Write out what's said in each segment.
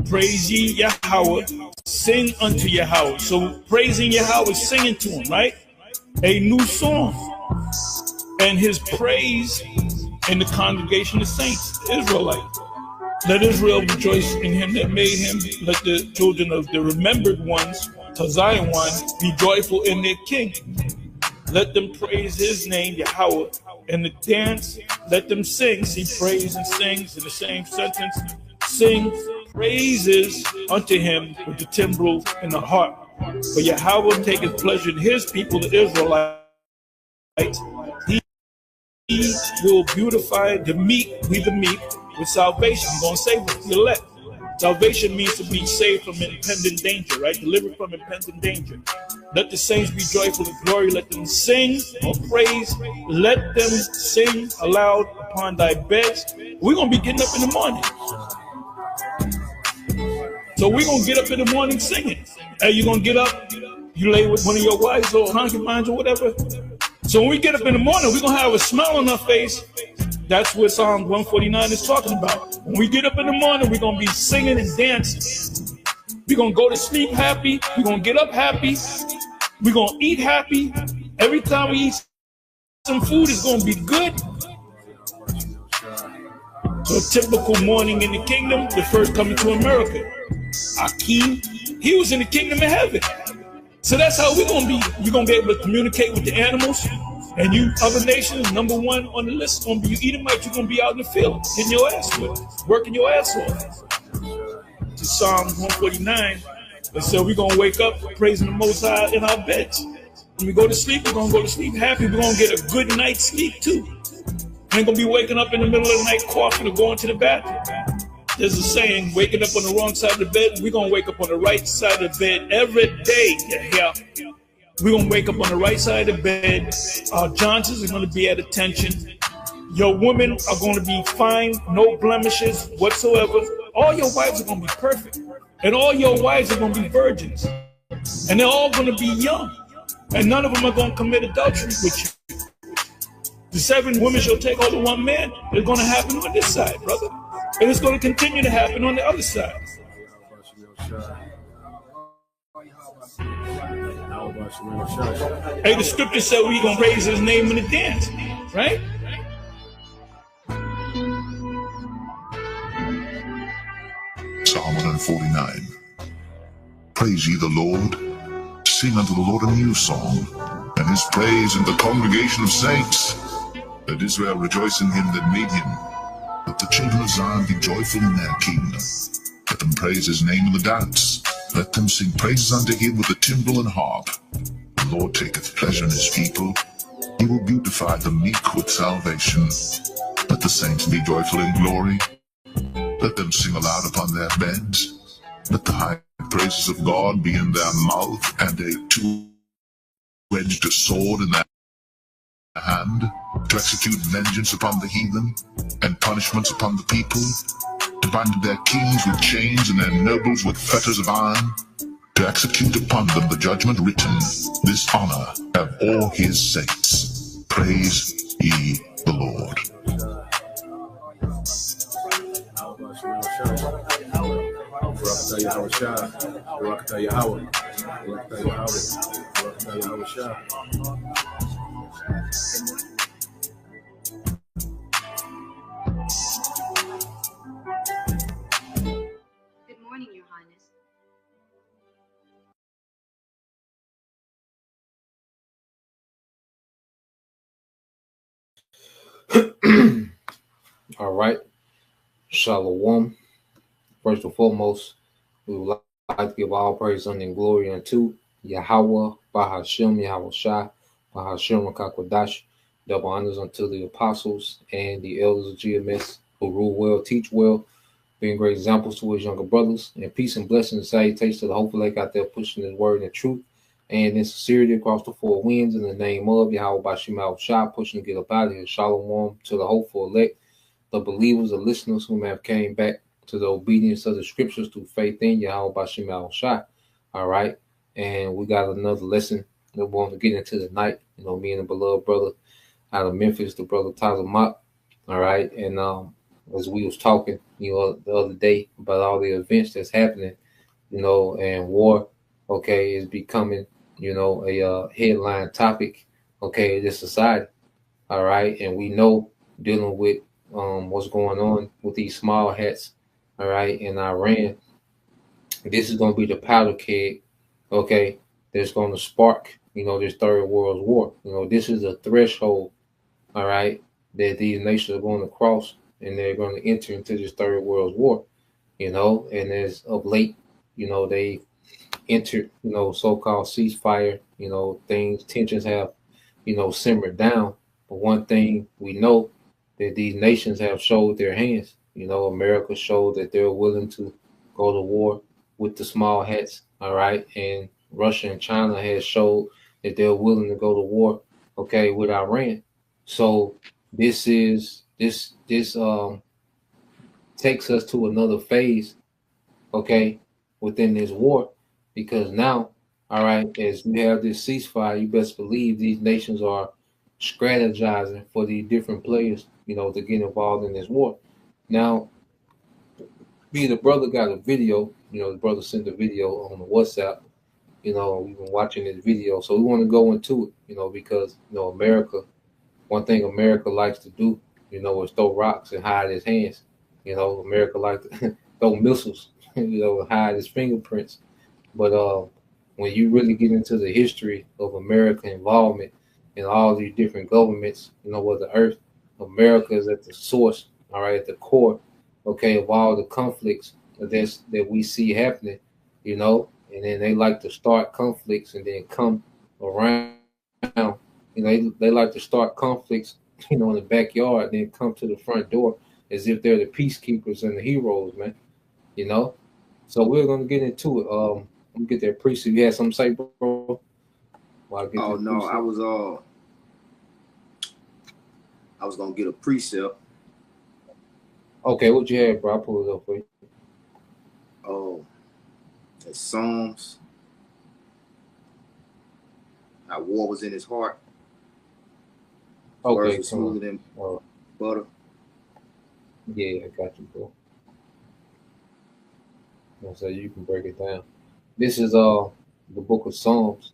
Praise ye Yahweh, sing unto Yahweh. So praising Yahweh, singing to him, right? A new song. And his praise in the congregation of saints, Israelites. Let Israel rejoice in him that made him. Let the children of the remembered ones, to Zion one, be joyful in their king. Let them praise his name, Yahweh, and the dance. Let them sing. See, praise and sings in the same sentence. Sing praises unto him with the timbrel and the harp. For Yahweh taketh pleasure in his people, the Israelites. He will beautify the meek, we the meek, with salvation. He's going to save us, the elect. Salvation means to be saved from impending danger, right? Delivered from impending danger. Let the saints be joyful in glory. Let them sing or praise. Let them sing aloud upon thy beds. We're going to be getting up in the morning. So we're going to get up in the morning singing. Hey, you're going to get up, you lay with one of your wives or concubines or whatever. So when we get up in the morning, we're going to have a smile on our face. That's what Psalm 149 is talking about. When we get up in the morning, we're going to be singing and dancing. We're going to go to sleep happy. We're going to get up happy. We're going to eat happy. Every time we eat some food, it's going to be good. So a typical morning in the kingdom, the first coming to America. Akeem, he was in the kingdom of heaven. So that's how we're going to be. You're going to be able to communicate with the animals. And you other nations, number one on the list is going to be you Edomites. You're going to be out in the field, getting your ass whipped, working your ass off. To Psalm 149, it said we're going to wake up praising the Most High in our beds. When we go to sleep, we're going to go to sleep happy. We're going to get a good night's sleep too. We ain't going to be waking up in the middle of the night coughing or going to the bathroom. There's a saying, waking up on the wrong side of the bed. We're going to wake up on the right side of the bed every day. Yeah. We're going to wake up on the right side of the bed. Our Johnsons are going to be at attention. Your women are going to be fine, no blemishes whatsoever. All your wives are going to be perfect. And all your wives are going to be virgins. And they're all going to be young. And none of them are going to commit adultery with you. The 7 women shall take hold of one man. It's going to happen on this side, brother. And it's going to continue to happen on the other side. Hey, the scripture said we're going to raise his name in the dance, right? Psalm 149. Praise ye the Lord. Sing unto the Lord a new song, and his praise in the congregation of saints. Let Israel rejoice in him that made him. Let the children of Zion be joyful in their king. Let them praise his name in the dance. Let them sing praises unto him with the timbrel and harp. The Lord taketh pleasure in his people. He will beautify the meek with salvation. Let the saints be joyful in glory. Let them sing aloud upon their beds. Let the high praises of God be in their mouth, and a two-edged sword in their hand, to execute vengeance upon the heathen, and punishments upon the people, to bind their kings with chains and their nobles with fetters of iron, to execute upon them the judgment written. This honor have all his saints. Praise ye the Lord. Good morning, Your Highness. All right. Shalom. First and foremost, we would like to give all praise and glory unto Yahweh, Bahashem, Yahweh Shai, Bahashem, Rakakwadash. Double honors unto the apostles and the elders of GMS who rule well, teach well, being great examples to his younger brothers. And peace and blessings and salutations to the hopeful lake out there pushing his word and truth and in sincerity across the 4 winds in the name of Yahweh Bashim Al Shah, pushing to get up out of here. Shalom to the hopeful elect, the believers, the listeners who may have came back to the obedience of the scriptures through faith in Yahweh Bashim Al Shah. All right. And we got another lesson that we want to get into tonight. Me and the beloved brother out of Memphis, the brother Tyler Mott. All right. And as we was talking, the other day about all the events that's happening, and war, okay, is becoming, a headline topic, okay, in this society. All right. And we know dealing with what's going on with these small hats, all right, in Iran, this is going to be the powder keg, okay, that's going to spark, this third world war. This is a threshold, all right, that these nations are going to cross, and they're going to enter into this third world war, and as of late, they entered, so-called ceasefire, tensions have, simmered down. But one thing we know that these nations have showed their hands. America showed that they're willing to go to war with the small hats, all right, and Russia and China has showed that they're willing to go to war, okay, with Iran. So this takes us to another phase, okay, within this war, because now, all right, as we have this ceasefire, you best believe these nations are strategizing for the different players, to get involved in this war. Now, the brother got a video, the brother sent a video on the WhatsApp, we've been watching this video, so we want to go into it, because, America, one thing America likes to do, is throw rocks and hide its hands. America likes to throw missiles, hide its fingerprints. But when you really get into the history of American involvement in all these different governments, of the earth, America is at the source, all right, at the core, okay, of all the conflicts that we see happening, and then they like to start conflicts and then come around, they like to start conflicts, in the backyard, and then come to the front door as if they're the peacekeepers and the heroes, man, So we're gonna get into it. Let me get that precept. You had something to say, bro? Oh no, I was gonna get a precept. Okay, what you had, bro? I'll pull it up for you. Oh, it's Psalms. How war was in his heart. Okay, words were smoother than butter. Yeah, I got you, bro. So you can break it down. This is the book of Psalms,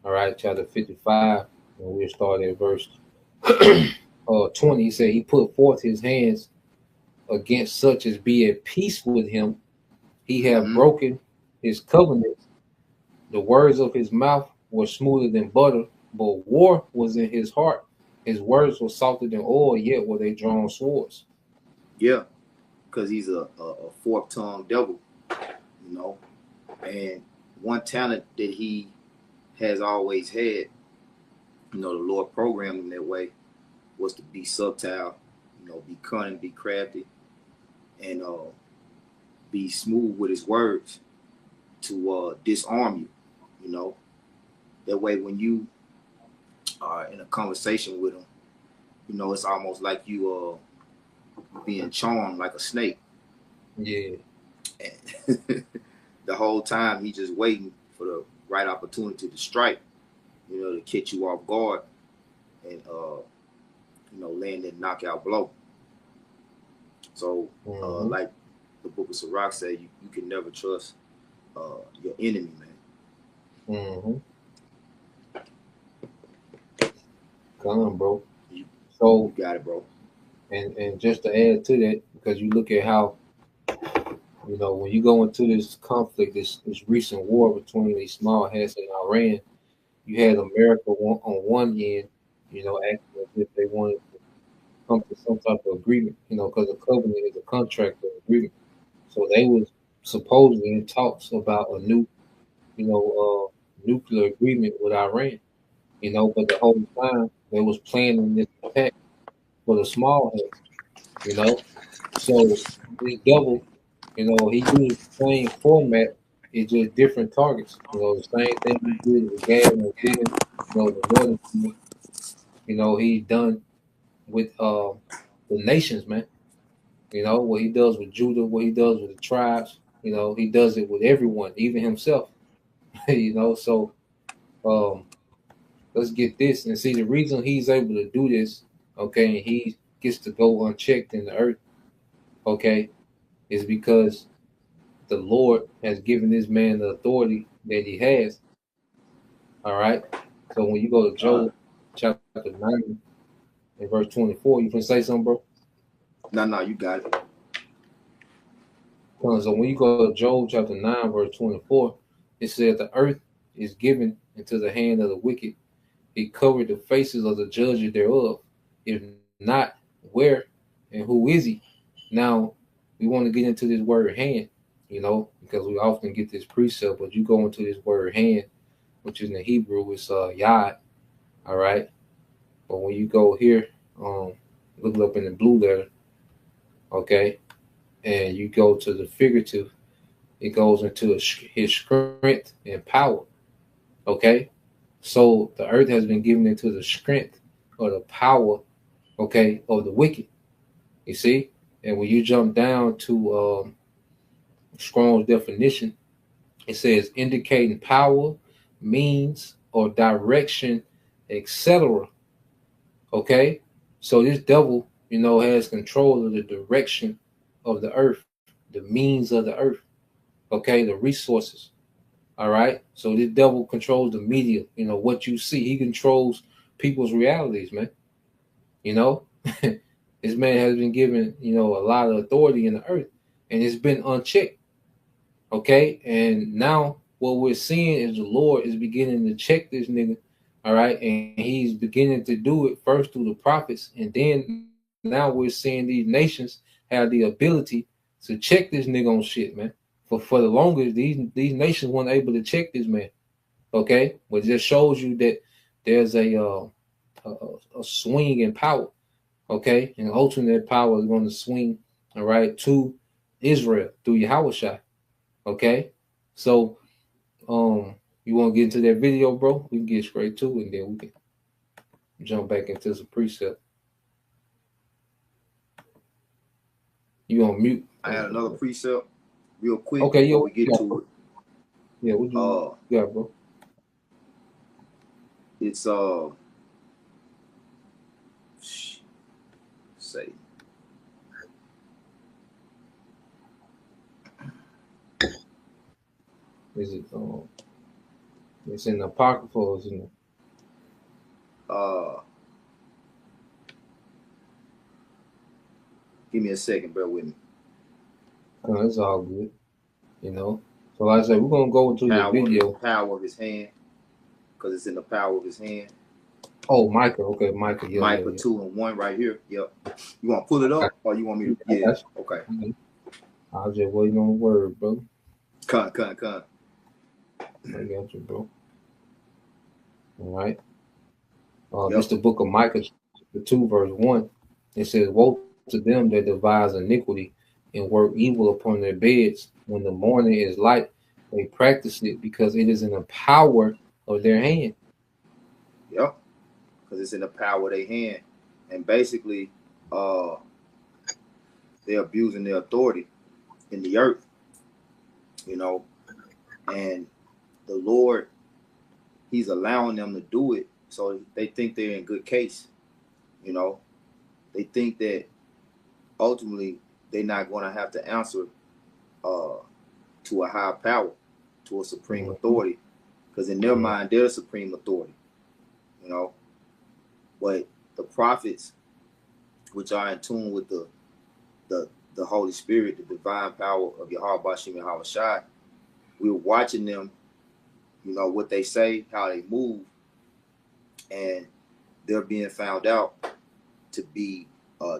all right, chapter 55, and we'll start at verse 20. He said, he put forth his hands against such as be at peace with him. He have broken his covenant. The words of his mouth were smoother than butter, but war was in his heart. His words were softer than oil, yet were they drawn swords. Yeah, because he's a fork-tongued devil, And one talent that he has always had, the Lord programmed him that way, was to be subtle, be cunning, be crafty, and be smooth with his words to disarm you, That way when you are in a conversation with him, it's almost like you being charmed like a snake. Yeah. And the whole time he just waiting for the right opportunity to strike, to catch you off guard and land that knockout blow. So like the book of Sirach said, you can never trust your enemy, man. Come on, bro. So you got it, bro. And just to add to that, because you look at how, when you go into this conflict, this recent war between these small hats and Iran, you had America on one end, acting as if they wanted to come to some type of agreement, because a covenant is a contract of agreement. So they was supposedly in talks about a new, nuclear agreement with Iran, but the whole time they was planning this attack for the small hats, So this devil, he used the same format, it's just different targets. The same thing he did with Gad and Gideon, the northern, he's done with the nations, man. What he does with Judah, what he does with the tribes, he does it with everyone, even himself. You know, so um, let's get this and see the reason he's able to do this. Okay, and he gets to go unchecked in the earth. Okay, is because the Lord has given this man the authority that he has. All right. So when you go to Uh, Job chapter 9 and verse 24, you can say something, bro? no, you got it. So when you go to Job chapter 9, verse 24, it says the earth is given into the hand of the wicked. He covered the faces of the judges thereof. If not, where and who is he? Now, we want to get into this word hand, you know, because we often get this precept, but you go into this word hand, which is in the Hebrew, it's yad, all right? But when you go here, look it up in the blue letter, okay, and you go to the figurative, it goes into his strength and power, okay? So the earth has been given into the strength or the power, okay, of the wicked, you see? And when you jump down to Strong's definition, it says indicating power, means, or direction, etc. Okay, so this devil, you know, has control of the direction of the earth, the means of the earth. Okay, the resources. All right, so this devil controls the media. You know what you see. He controls people's realities, man. You know, this man has been given, you know, a lot of authority in the earth, and it's been unchecked. Okay, and now what we're seeing is the Lord is beginning to check this nigga. All right, and he's beginning to do it first through the prophets, and then now we're seeing these nations have the ability to check this nigga on shit, man. For the longest, these nations weren't able to check this man. Okay, but it just shows you that there's a swing in power. Okay, and ultimately that power is going to swing, all right, to Israel through Yahushua. Okay, so you want to get into that video, bro? We can get straight to it, and then we can jump back into some precept. You on mute? I had another precept real quick Okay, before we get to it. Yeah, what you got, bro? It's say Is it it's in the apocrypha or is it in give me a second, bear with me. it's all good, you know. So like I said, we're gonna go into the video. Power of his hand, because it's in the power of his hand. Oh, Micah. Okay, Micah. Yeah, Micah 2:1 right here. Yep. You want to pull it up, or you want me to? Yeah. Okay. I was just waiting on the word, bro. Con. I got you, bro. All right. It's the book of Micah, the 2 verse 1. It says, "Woe to them that devise iniquity and work evil upon their beds. When the morning is light, they practice it because it is in the power of their hand." Yep. Because it's in the power of their hand, and basically, they're abusing their authority in the earth. You know, and the Lord, He's allowing them to do it, so they think they're in good case. You know, they think that ultimately they're not going to have to answer to a high power, to a supreme authority, because in their mind they're the supreme authority. You know, but the prophets, which are in tune with the Holy Spirit, the divine power of Yahweh Bashim and Yahushua, we're watching them, you know, what they say, how they move, and they're being found out to be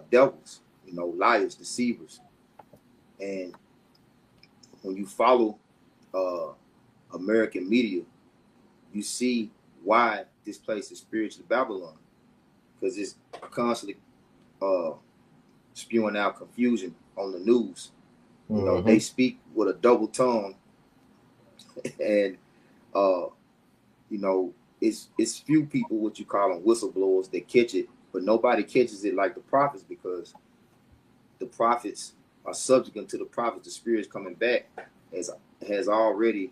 devils, you know, liars, deceivers. And when you follow American media, you see why this place is spiritually Babylon, because it's constantly spewing out confusion on the news. You know, they speak with a double tongue, and you know, it's few people, what you call them whistleblowers, that catch it, but nobody catches it like the prophets, because the prophets are subject to the prophets. The spirit's coming back has already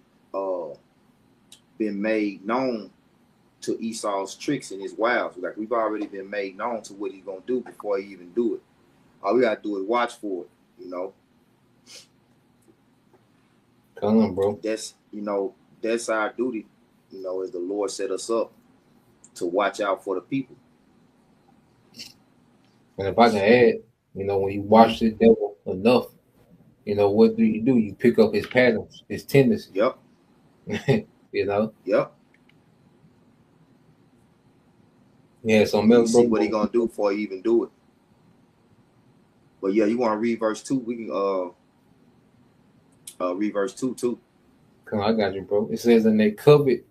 been made known to Esau's tricks and his wiles. Like, we've already been made known to what he's gonna do before he even do it. All we gotta do is watch for it, you know. Come on, bro. That's, you know, that's our duty, you know, as the Lord set us up to watch out for the people. And if I can add, you know, when you watch the devil enough, you know, what do? You pick up his patterns, his tendencies. Yep. You know? Yep. Yeah, so You see what he gonna do before he even do it. But yeah, you want to read verse 2? We can read verse 2 too. Come on, I got you, bro. It says, and they covet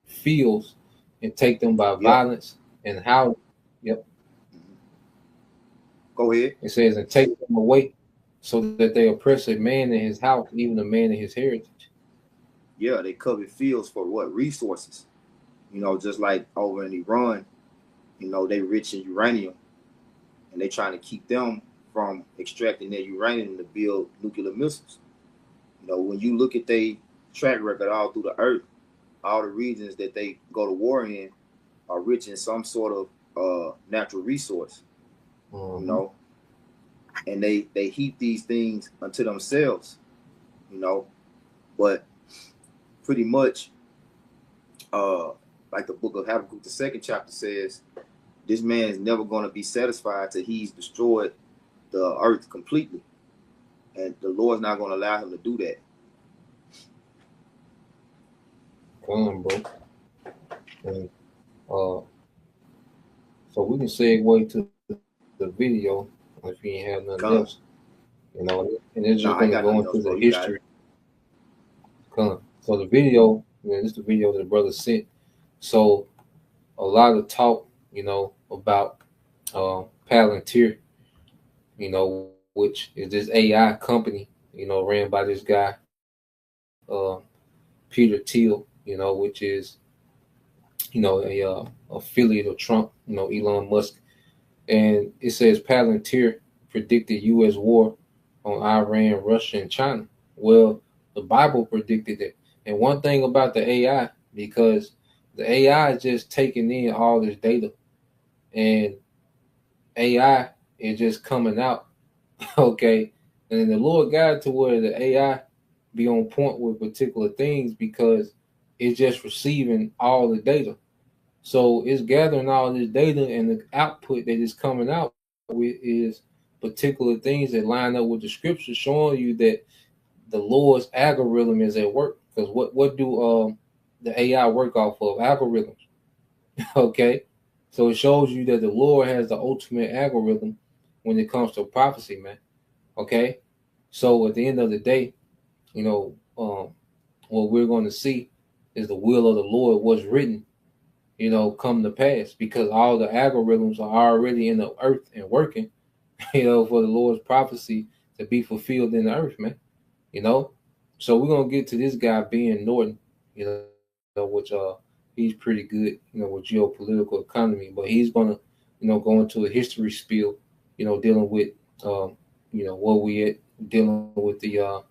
fields and take them by violence and how. Yep. Go ahead. It says, and take them away so that they oppress a man in his house, even a man in his heritage. Yeah, they covet fields for what? Resources. You know, just like over in Iran, you know, they rich in uranium, and they trying to keep them from extracting their uranium to build nuclear missiles. You know, when you look at their track record all through the earth, all the regions that they go to war in are rich in some sort of natural resource. You know, and they heap these things unto themselves, you know, but pretty much like the book of Habakkuk, the 2nd chapter says, this man is never going to be satisfied till he's destroyed the earth completely, and the Lord's not going to allow him to do that. Come on, bro. And, so we can segue to the video if you ain't have nothing else, you know, and it's just going to go into the history. So the video, this is the video that the brother sent. So a lot of talk, you know, about Palantir, you know, which is this AI company, you know, ran by this guy, Peter Thiel, you know, which is, you know, a affiliate of Trump, you know, Elon Musk. And it says Palantir predicted U.S. war on Iran, Russia, and China. Well, the Bible predicted it. And one thing about the AI, because the AI is just taking in all this data, and AI is just coming out, okay? And then the Lord guided to where the AI be on point with particular things because it's just receiving all the data. So it's gathering all this data, and the output that is coming out with is particular things that line up with the scripture, showing you that the Lord's algorithm is at work. Because what do the AI work off of? Algorithms. Okay? So it shows you that the Lord has the ultimate algorithm when it comes to prophecy, man. Okay? So at the end of the day, you know, what we're going to see is the will of the Lord, what's written, you know, come to pass, because all the algorithms are already in the earth and working, you know, for the Lord's prophecy to be fulfilled in the earth, man. You know? So we're going to get to this guy, Ben Norton, you know, which he's pretty good, you know, with geopolitical economy, but he's going to, you know, go into a history spiel, you know, dealing with, you know, what we at, dealing with the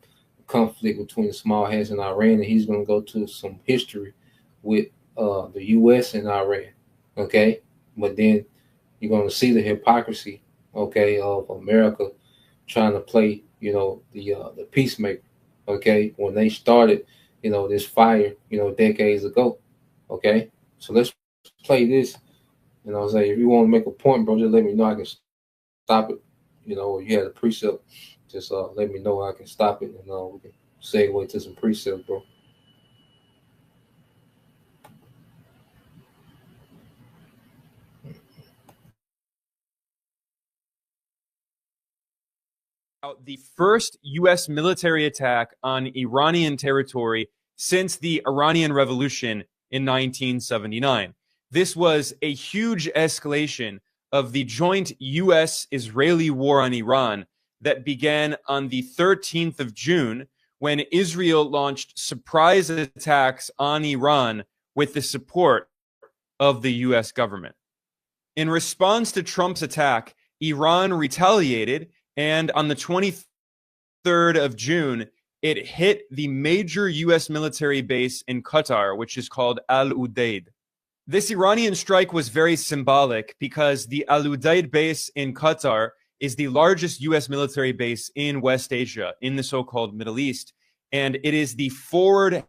conflict between the small hats and Iran, and he's going to go to some history with the U.S. and Iran, okay? But then you're going to see the hypocrisy, okay, of America trying to play, you know, the peacemaker, okay, when they started, you know, this fire, you know, decades ago, okay? So let's play this, you know, say if you want to make a point, bro, just let me know. I can stop it, you know, or you had a precept, just let me know. I can stop it, and we can segue to some precepts, bro. The first U.S. military attack on Iranian territory since the Iranian Revolution in 1979. This was a huge escalation of the joint U.S.-Israeli war on Iran that began on the 13th of June when Israel launched surprise attacks on Iran with the support of the U.S. government. In response to Trump's attack, Iran retaliated, and on the 23rd of June, it hit the major U.S. military base in Qatar, which is called Al Udeid. This Iranian strike was very symbolic because the Al Udeid base in Qatar is the largest U.S. military base in West Asia, in the so-called Middle East. And it is the forward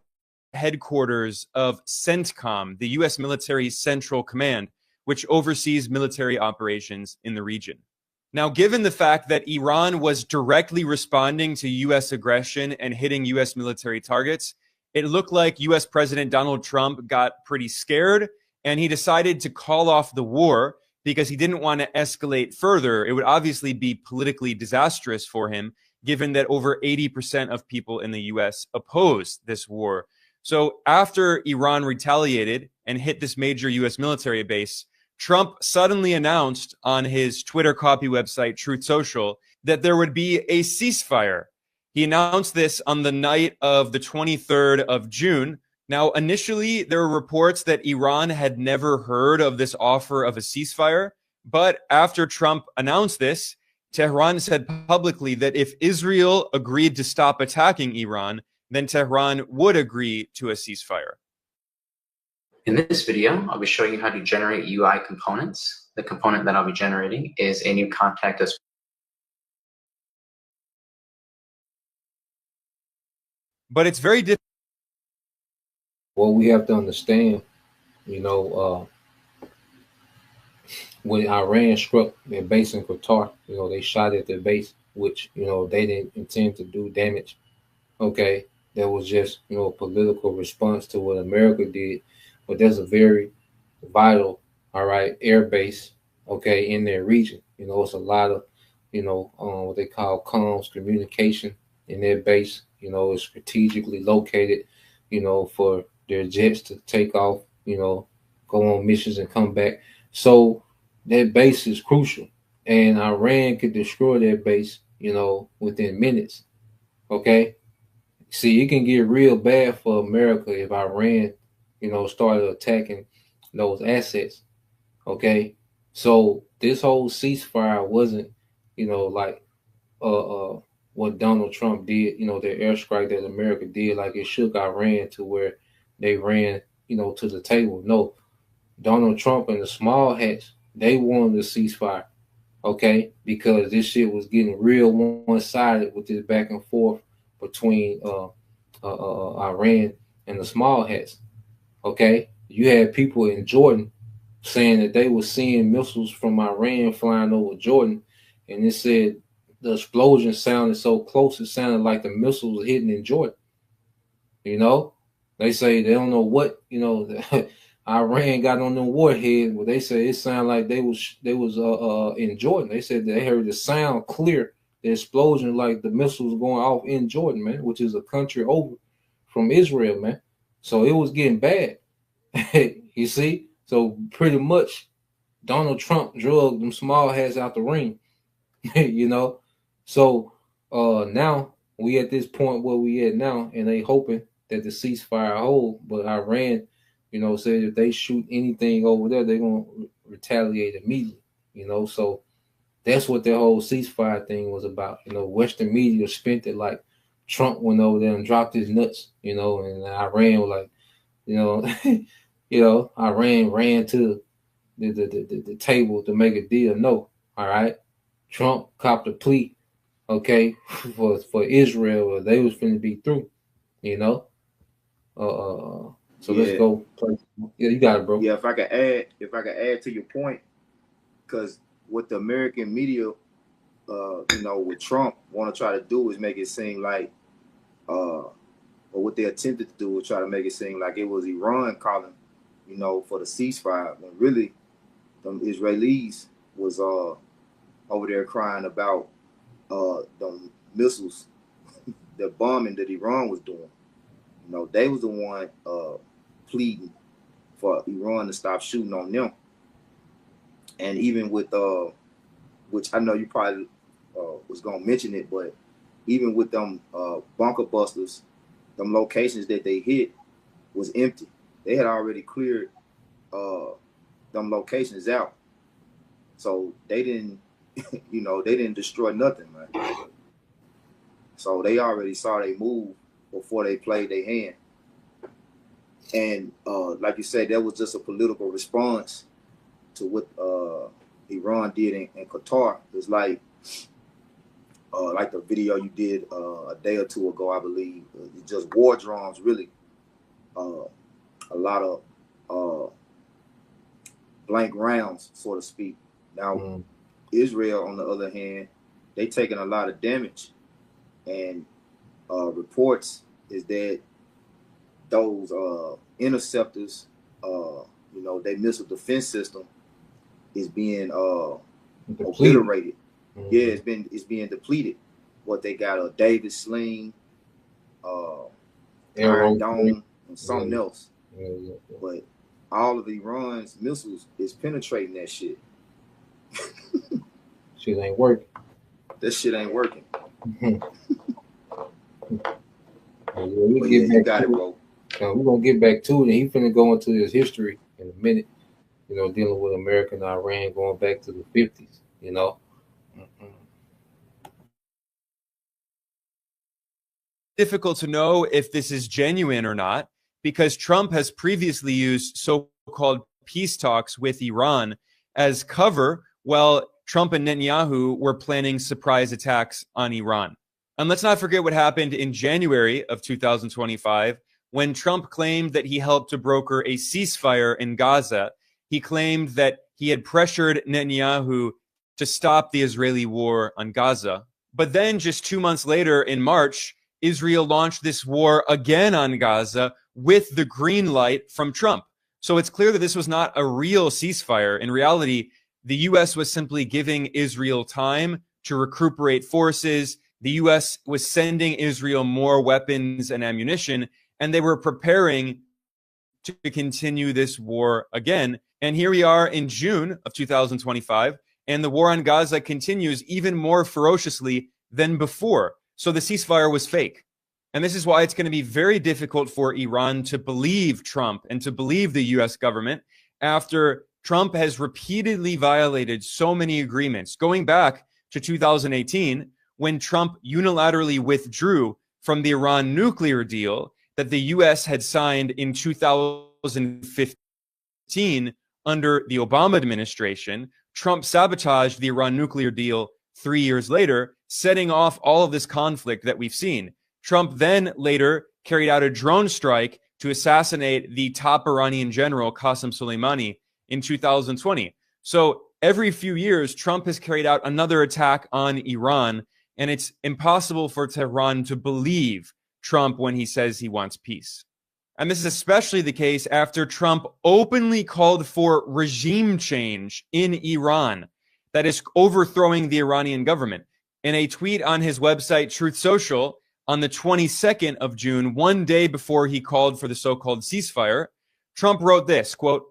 headquarters of CENTCOM, the U.S. military central command, which oversees military operations in the region. Now, given the fact that Iran was directly responding to U.S. aggression and hitting U.S. military targets, it looked like U.S. President Donald Trump got pretty scared, and he decided to call off the war because he didn't want to escalate further. It would obviously be politically disastrous for him, given that over 80% of people in the U.S. oppose this war. So after Iran retaliated and hit this major U.S. military base, Trump suddenly announced on his Twitter copy website, Truth Social, that there would be a ceasefire. He announced this on the night of the 23rd of June. Now, initially, there were reports that Iran had never heard of this offer of a ceasefire. But after Trump announced this, Tehran said publicly that if Israel agreed to stop attacking Iran, then Tehran would agree to a ceasefire. In this video, I'll be showing you how to generate UI components. The component that I'll be generating is a new contact us. But it's very difficult. What we have to understand, when Iran struck their base in Qatar, they shot at their base, which, they didn't intend to do damage. Okay. That was just, a political response to what America did. But there's a very vital, air base, in their region. It's a lot of, what they call comms, communication in their base. It's strategically located, for their jets to take off, go on missions and come back. So that base is crucial. And Iran could destroy that base, within minutes. Okay. See, it can get real bad for America if Iran, started attacking those assets. Okay. So this whole ceasefire wasn't, like what Donald Trump did, the airstrike that America did, like it shook Iran to where they ran, to the table. No, Donald Trump and the small hats, they wanted a ceasefire. Okay. Because this shit was getting real one-sided with this back and forth between Iran and the small hats. Okay, you had people in Jordan saying that they were seeing missiles from Iran flying over Jordan, and it said the explosion sounded so close it sounded like the missiles were hitting in Jordan. They say they don't know what Iran got on them warheads, but they say it sounded like they was in Jordan. They said they heard the sound clear. The explosion, like the missiles going off in Jordan, man, which is a country over from Israel, man. So it was getting bad. You see? So pretty much Donald Trump drugged them small hats out the ring. So now we at this point where we at now, and they hoping that the ceasefire hold. But Iran, said if they shoot anything over there, they're gonna retaliate immediately. So that's what the whole ceasefire thing was about. Western media spent it like Trump went over there and dropped his nuts, and Iran was like, Iran ran to the table to make a deal. No, all right. Trump copped a plea, for Israel. They was finna be through, So let's go play. Yeah, you got it, bro. Yeah, if I could add to your point, because what the American media, with Trump want to try to do is make it seem like, or what they attempted to do was try to make it seem like it was Iran calling, for the ceasefire, when really them Israelis was over there crying about the missiles, the bombing that Iran was doing. They was the one pleading for Iran to stop shooting on them. And even with which I know you probably was gonna mention it, but even with them bunker busters, them locations that they hit was empty. They had already cleared them locations out, so they didn't, they didn't destroy nothing, man. So they already saw they move before they played their hand. And like you said, that was just a political response to what Iran did in Qatar. It's like the video you did a day or two ago, I believe. It's just war drums, really. A lot of blank rounds, so to speak. Now, Israel, on the other hand, they taking a lot of damage, and reports is that those interceptors, their missile defense system is being obliterated. Yeah, it's being depleted. What they got, a David Sling, Iron Dome, and something else. But all of Iran's missiles is penetrating that shit. Shit ain't working. That shit ain't working. You got it, bro. We're gonna get back to it, and he's finna go into his history in a minute. Dealing with America and Iran going back to the 50s. Difficult to know if this is genuine or not, because Trump has previously used so-called peace talks with Iran as cover while Trump and Netanyahu were planning surprise attacks on Iran. And let's not forget what happened in January of 2025 when Trump claimed that he helped to broker a ceasefire in Gaza. He claimed that he had pressured Netanyahu to stop the Israeli war on Gaza. But then just 2 months later in March, Israel launched this war again on Gaza with the green light from Trump. So it's clear that this was not a real ceasefire. In reality, the U.S. was simply giving Israel time to recuperate forces. The U.S. was sending Israel more weapons and ammunition, and they were preparing to continue this war again. And here we are in June of 2025, and the war on Gaza continues even more ferociously than before. So the ceasefire was fake. And this is why it's going to be very difficult for Iran to believe Trump and to believe the U.S. government after Trump has repeatedly violated so many agreements, going back to 2018, when Trump unilaterally withdrew from the Iran nuclear deal that the U.S. had signed in 2015 under the Obama administration. Trump sabotaged the Iran nuclear deal 3 years later, setting off all of this conflict that we've seen. Trump then later carried out a drone strike to assassinate the top Iranian general, Qasem Soleimani, in 2020. So every few years, Trump has carried out another attack on Iran, and it's impossible for Tehran to believe Trump when he says he wants peace. And this is especially the case after Trump openly called for regime change in Iran, that is overthrowing the Iranian government. In a tweet on his website, Truth Social, on the 22nd of June, 1 day before he called for the so-called ceasefire, Trump wrote this, quote,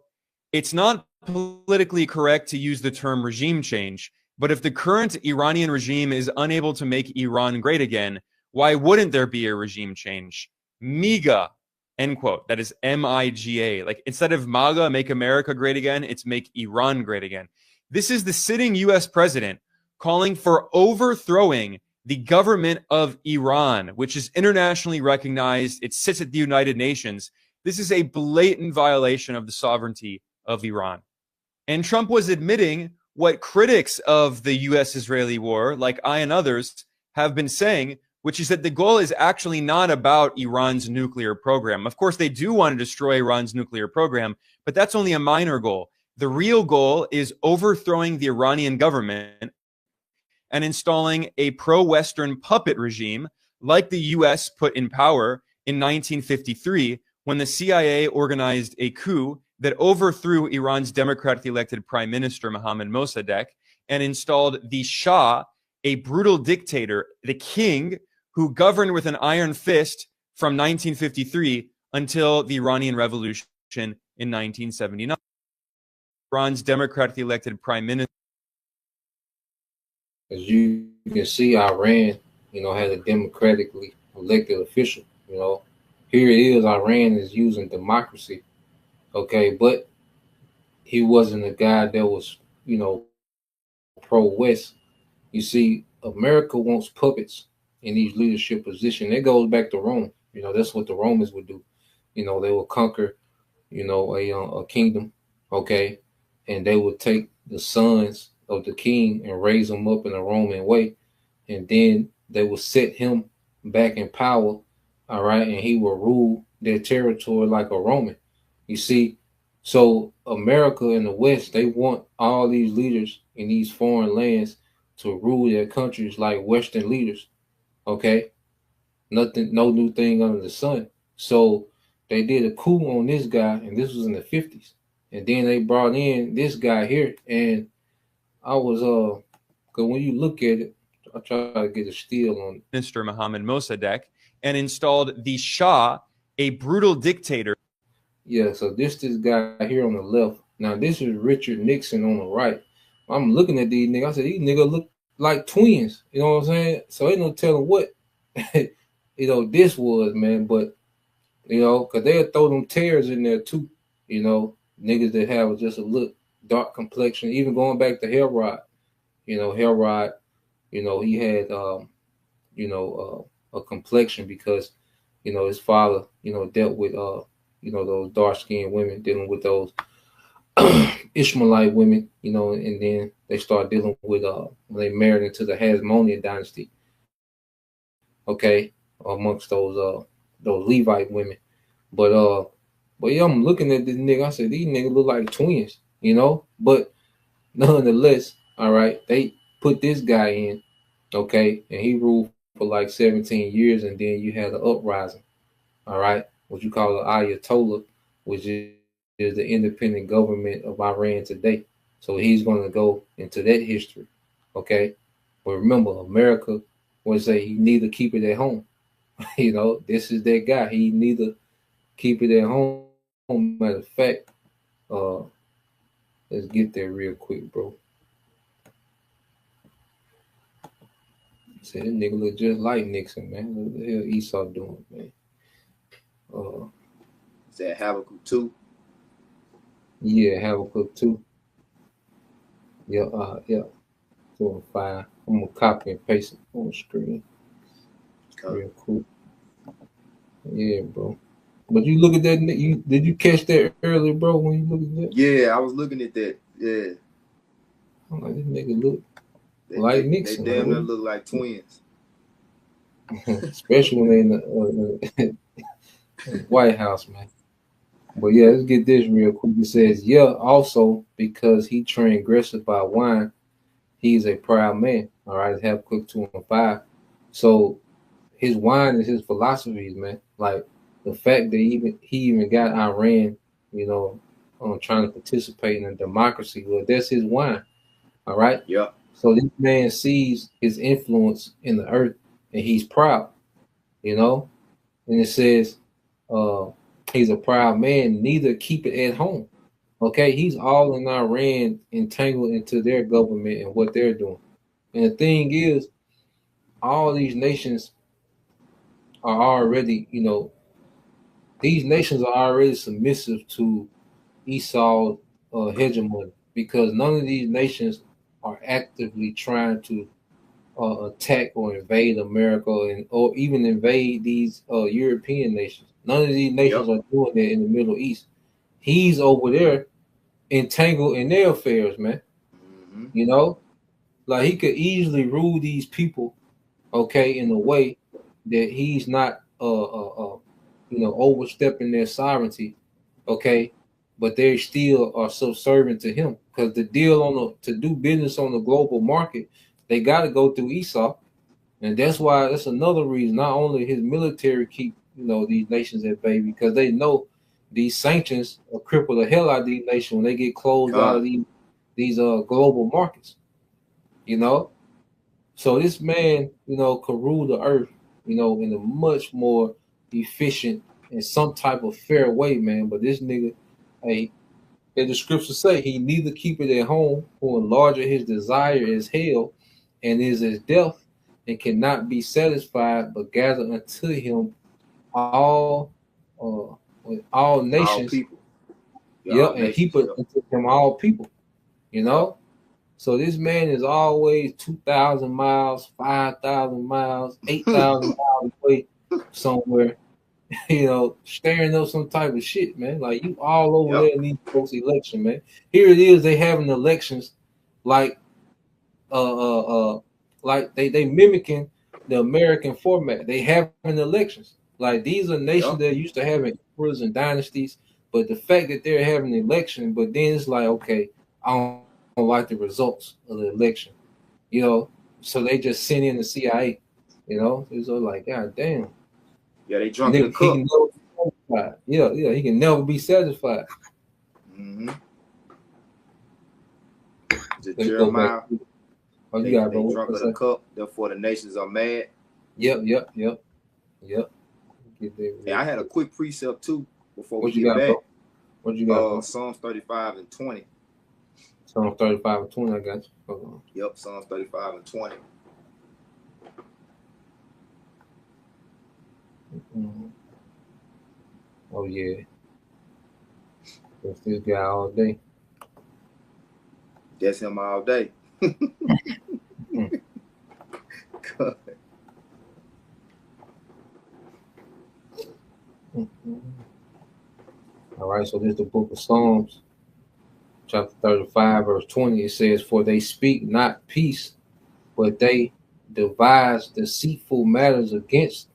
"It's not politically correct to use the term regime change, but if the current Iranian regime is unable to make Iran great again, why wouldn't there be a regime change? MIGA," end quote. That is M-I-G-A. Like, instead of MAGA, make America great again, it's make Iran great again. This is the sitting U.S. president calling for overthrowing the government of Iran, which is internationally recognized. It sits at the United Nations. This is a blatant violation of the sovereignty of Iran. And Trump was admitting what critics of the U.S.-Israeli war, like I and others, have been saying, which is that the goal is actually not about Iran's nuclear program. Of course, they do want to destroy Iran's nuclear program, but that's only a minor goal. The real goal is overthrowing the Iranian government and installing a pro-Western puppet regime like the U.S. put in power in 1953 when the CIA organized a coup that overthrew Iran's democratically elected prime minister, Mohammad Mossadegh, and installed the Shah, a brutal dictator, the king, who governed with an iron fist from 1953 until the Iranian Revolution in 1979. Iran's democratically elected prime minister. As you can see, Iran, has a democratically elected official. Here it is, Iran is using democracy. Okay, but he wasn't a guy that was, pro-West. You see, America wants puppets in these leadership positions. It goes back to Rome. You know, that's what the Romans would do. You know, they would conquer, you know, a kingdom, okay, and they would take the sons of the king and raise them up in a Roman way, and then they would set him back in power, all right, and he will rule their territory like a Roman. You see, so America and the West, they want all these leaders in these foreign lands to rule their countries like Western leaders. Okay, nothing, no new thing under the sun. So they did a coup on this guy, and this was in the 50s. And then they brought in this guy here, and I was because when you look at it, I try to get a steal on it. Minister Mohammed Mossadegh, and installed the Shah, a brutal dictator. Yeah, so this guy here on the left. Now this is Richard Nixon on the right. I'm looking at these niggas. I said, these niggas look like twins. You know what I'm saying? So ain't no telling what you know this was, man. But you know, cause they'll throw them tears in there too. You know, niggas that have just a look dark complexion. Even going back to Herod, you know, Herod, you know, he had you know, a complexion because, you know, his father, you know, dealt with you know, those dark-skinned women, dealing with those Ishmaelite women, you know, and then they start dealing with when they married into the Hasmonean dynasty, okay, amongst those Levite women. But yeah, I'm looking at this nigga. I said, these niggas look like twins, you know. But nonetheless, all right, they put this guy in, okay, and he ruled for like 17 years, and then you had the uprising, all right, what you call the Ayatollah, which is the independent government of Iran today. So he's going to go into that history, okay. But remember, America would say he neither keep it at home. You know, this is that guy. He neither keep it at home. Matter of fact, let's get there real quick, bro. Say that nigga look just like Nixon, man. What the hell Esau doing, man? Is that Habakkuk 2? Yeah, Habakkuk 2. Yeah, yeah. 2 and 5. I'm gonna copy and paste it on the screen. Real cool. Yeah, bro. But you look at that. Did you catch that earlier, bro? When you look at that? Yeah, I was looking at that. Yeah. I'm like, this nigga look like Nixon. They damn near look like twins. Especially when they in the White House, man. But yeah, let's get this real quick. It says, yeah, also because he transgressed by wine, he's a proud man. All right, Habakkuk 2 and 5. So his wine is his philosophies, man. Like the fact that he even got Iran, you know, trying to participate in a democracy. Well, that's his wine. All right. Yeah. So this man sees his influence in the earth, and he's proud. You know, and it says, he's a proud man, neither keep it at home. Okay, he's all in Iran, entangled into their government and what they're doing. And the thing is, all these nations are already, you know, these nations are already submissive to Esau's hegemony, because none of these nations are actively trying to attack or invade America or even invade these European nations. None of these nations are doing that in the Middle East. He's over there entangled in their affairs, man. Mm-hmm. You know, like he could easily rule these people, okay, in a way that he's not, you know, overstepping their sovereignty, okay, but they still are subservient to him, because the deal to do business on the global market, they got to go through Esau, and that's why that's another reason. Not only his military keep, you know, these nations at bay, because they know these sanctions will cripple the hell out of these nations when they get closed out of these global markets, you know. So this man, you know, could rule the earth, you know, in a much more efficient and some type of fair way, man. But this nigga, hey, as the scriptures say, he neither keep it at home, who enlarger his desire is hell, and is as death, and cannot be satisfied, but gather unto him all nations. All people. Yeah, and he put unto him all people, you know. So this man is always 2,000 miles, 5,000 miles, 8,000 miles away somewhere, staring up some type of shit, man. Like, you all over there in these folks' election, man. Here it is, they having elections like they mimicking the American format. They having elections. Like, these are nations that used to have emperors and dynasties, but the fact that they're having an election, but then it's like, okay, I don't like the results of the election, so they just send in the CIA, it's all like, God damn. Yeah, they drunk in the cup. He can never be satisfied. Mm-hmm. Jeremiah. Oh, they got drunk in the cup, therefore the nations are mad. Yep. Yeah, I had a quick precept too before what we get back. Bro? What you got? Psalms 35 and 20. Psalms 35 and 20, I got you. Hold on. Yep, Psalms 35 and 20. Mm-hmm. Oh yeah. That's this guy all day. That's him all day. All right, so this is the book of Psalms, chapter 35, verse 20. It says, "For they speak not peace, but they devise deceitful matters against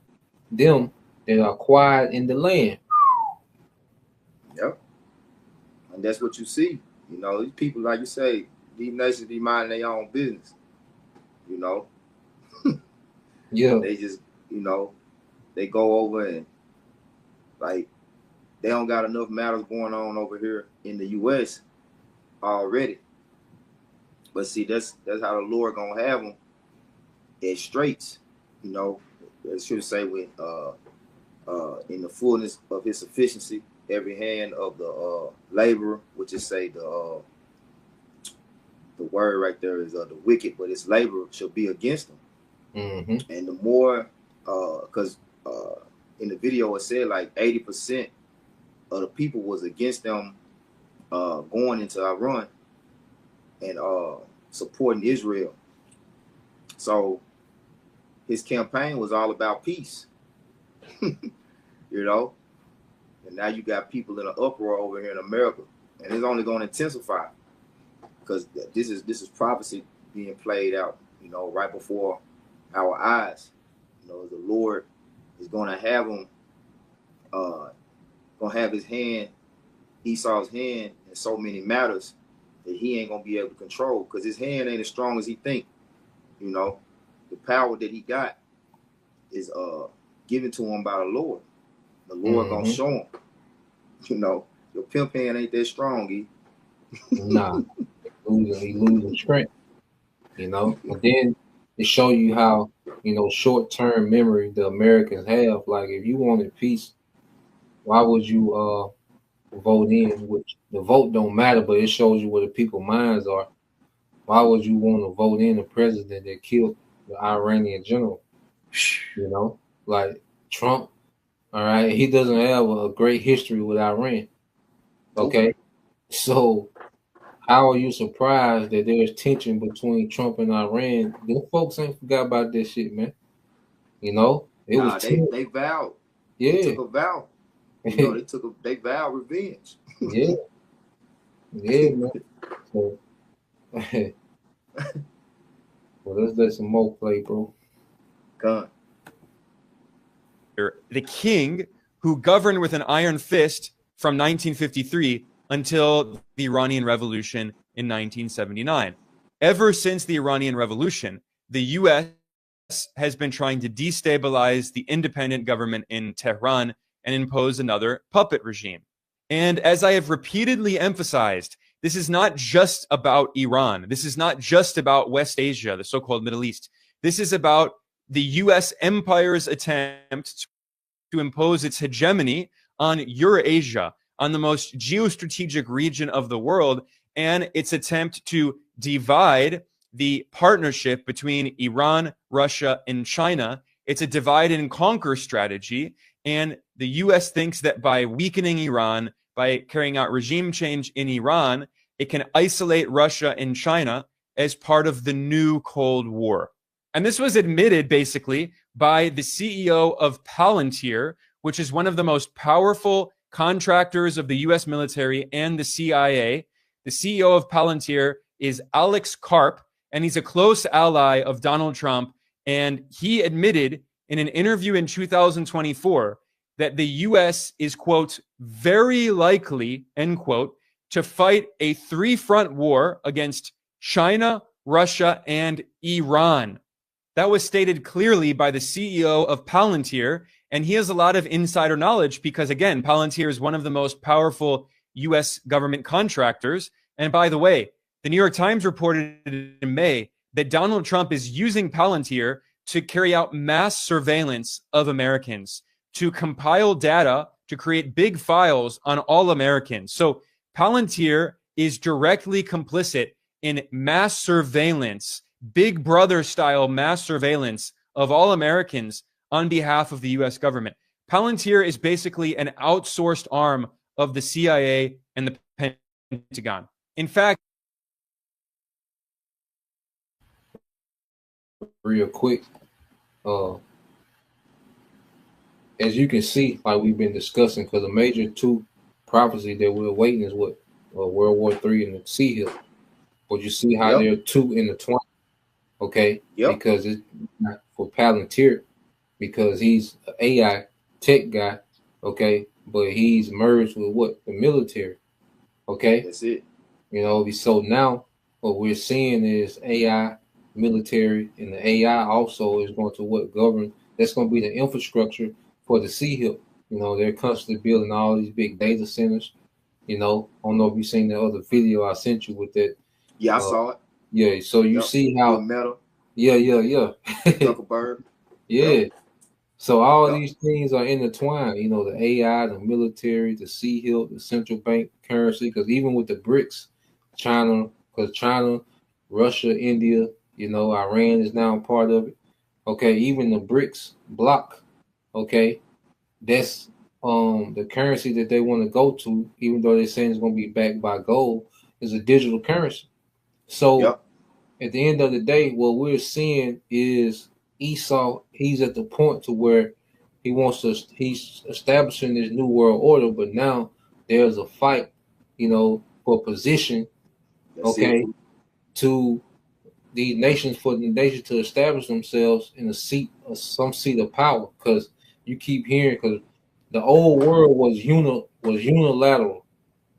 them that are quiet in the land." Yep. And that's what you see. These people, like you say, these nations be minding their own business. Yeah. They just, they go over and, like, they don't got enough matters going on over here in the U.S. already. But see, that's how the Lord gonna have them at straits. It should say when in the fullness of His sufficiency, every hand of the laborer, which is say the word right there is the wicked, but its labor shall be against them. Mm-hmm. And the more, because in the video it said like 80% of the people was against them going into Iran and supporting Israel. So his campaign was all about peace, And now you got people in an uproar over here in America, and it's only going to intensify because this is prophecy being played out, right before our eyes. The Lord is going to have him, going to have his hand, Esau's hand, in so many matters that he ain't going to be able to control because his hand ain't as strong as he think. The power that he got is given to him by the Lord. The Lord gonna show him. Your pimp hand ain't that strong, E. Nah, he losing strength. And then it show you how short-term memory the Americans have. Like, if you wanted peace, why would you vote in? Which the vote don't matter, but it shows you where the people's minds are. Why would you want to vote in a president that killed the Iranian general? Like Trump. All right, he doesn't have a great history with Iran. Okay, so how are you surprised that there's tension between Trump and Iran? Them folks ain't forgot about this shit, man. It was they vowed. Yeah, they took a vow. They vowed revenge. Yeah, man. So, well, let's let some more play, bro. Come. The king who governed with an iron fist from 1953 until the Iranian Revolution in 1979. Ever since the Iranian Revolution, the U.S. has been trying to destabilize the independent government in Tehran and impose another puppet regime. And as I have repeatedly emphasized, this is not just about Iran. This is not just about West Asia, the so-called Middle East. This is about the U.S. empire's attempt to impose its hegemony on Eurasia, on the most geostrategic region of the world, and its attempt to divide the partnership between Iran, Russia, and China. It's a divide and conquer strategy, and the U.S. thinks that by weakening Iran, by carrying out regime change in Iran, it can isolate Russia and China as part of the new Cold War. And this was admitted basically by the CEO of Palantir, which is one of the most powerful contractors of the US military and the CIA. The CEO of Palantir is Alex Karp, and he's a close ally of Donald Trump. And he admitted in an interview in 2024 that the US is, quote, very likely, end quote, to fight a three-front war against China, Russia, and Iran. That was stated clearly by the CEO of Palantir, and he has a lot of insider knowledge because, again, Palantir is one of the most powerful U.S. government contractors. And by the way, the New York Times reported in May that Donald Trump is using Palantir to carry out mass surveillance of Americans, to compile data, to create big files on all Americans. So Palantir is directly complicit in mass surveillance, Big Brother style mass surveillance of all Americans on behalf of the US government. Palantir is basically an outsourced arm of the CIA and the Pentagon. In fact, real quick, as you can see, like we've been discussing, because the major two prophecy that we're waiting is what World War III and the Sea Hill. But you see how they're two intertwined, okay? Because it's not for Palantir, because he's an AI tech guy, okay? But he's merged with what? The military, okay? That's it. You know, so now what we're seeing is AI, military, and the AI also is going to what govern. That's going to be the infrastructure for the Sea Hill. You know, they're constantly building all these big data centers. You know, I don't know if you've seen the other video I sent you with that. Yeah, I saw it. Yeah, so you see how metal. Yeah. Zuckerberg. Yeah. So all these things are intertwined. You know, the AI, the military, the Sea Hill, the central bank currency. Because even with the BRICS, China, Russia, India, you know, Iran is now a part of it. Okay, even the BRICS block. Okay, that's the currency that they want to go to, even though they're saying it's going to be backed by gold, is a digital currency. So at the end of the day, what we're seeing is Esau, he's at the point to where he's establishing this new world order, but now there's a fight, you know, for position, to the nations, for the nation to establish themselves in some seat of power. Because you keep hearing, because the old world was unilateral,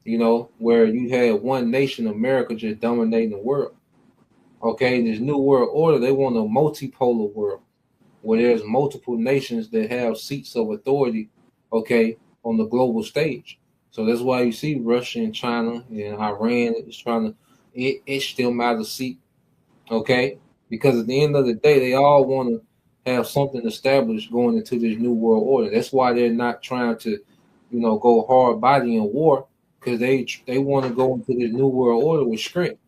you know, where you had one nation, America, just dominating the world. Okay, this new world order, they want a multipolar world where there's multiple nations that have seats of authority, okay, on the global stage. So that's why you see Russia and China and Iran is trying to itch them out of seat, okay? Because at the end of the day, they all want to have something established going into this new world order. That's why they're not trying to, you know, go hard body in war, because they want to go into this new world order with strength,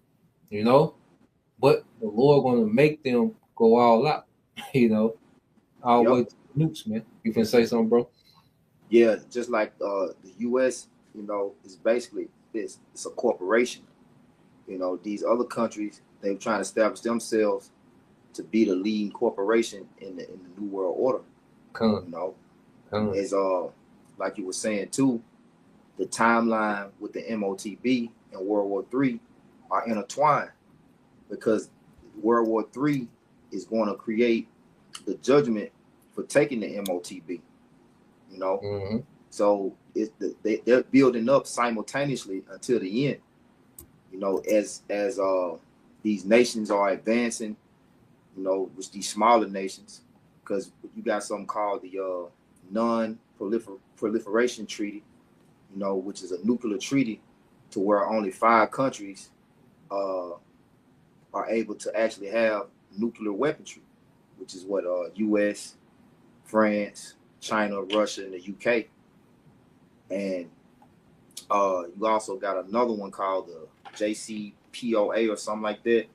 you know? But the Lord going to make them go all out, you know, all the way to the nukes, man. You can say something, bro? Yeah, just like the U.S., you know, is basically it's a corporation. You know, these other countries, they're trying to establish themselves to be the leading corporation in the new world order. You know, as like you were saying too, the timeline with the MOTB and World War III are intertwined, because World War III is going to create the judgment for taking the MOTB. You know, so they're building up simultaneously until the end. You know, as these nations are advancing, you know, with these smaller nations, because you got something called the Non-Proliferation Treaty, you know, which is a nuclear treaty to where only 5 countries are able to actually have nuclear weaponry, which is what U.S., France, China, Russia, and the UK. And you also got another one called the JCPOA or something like that.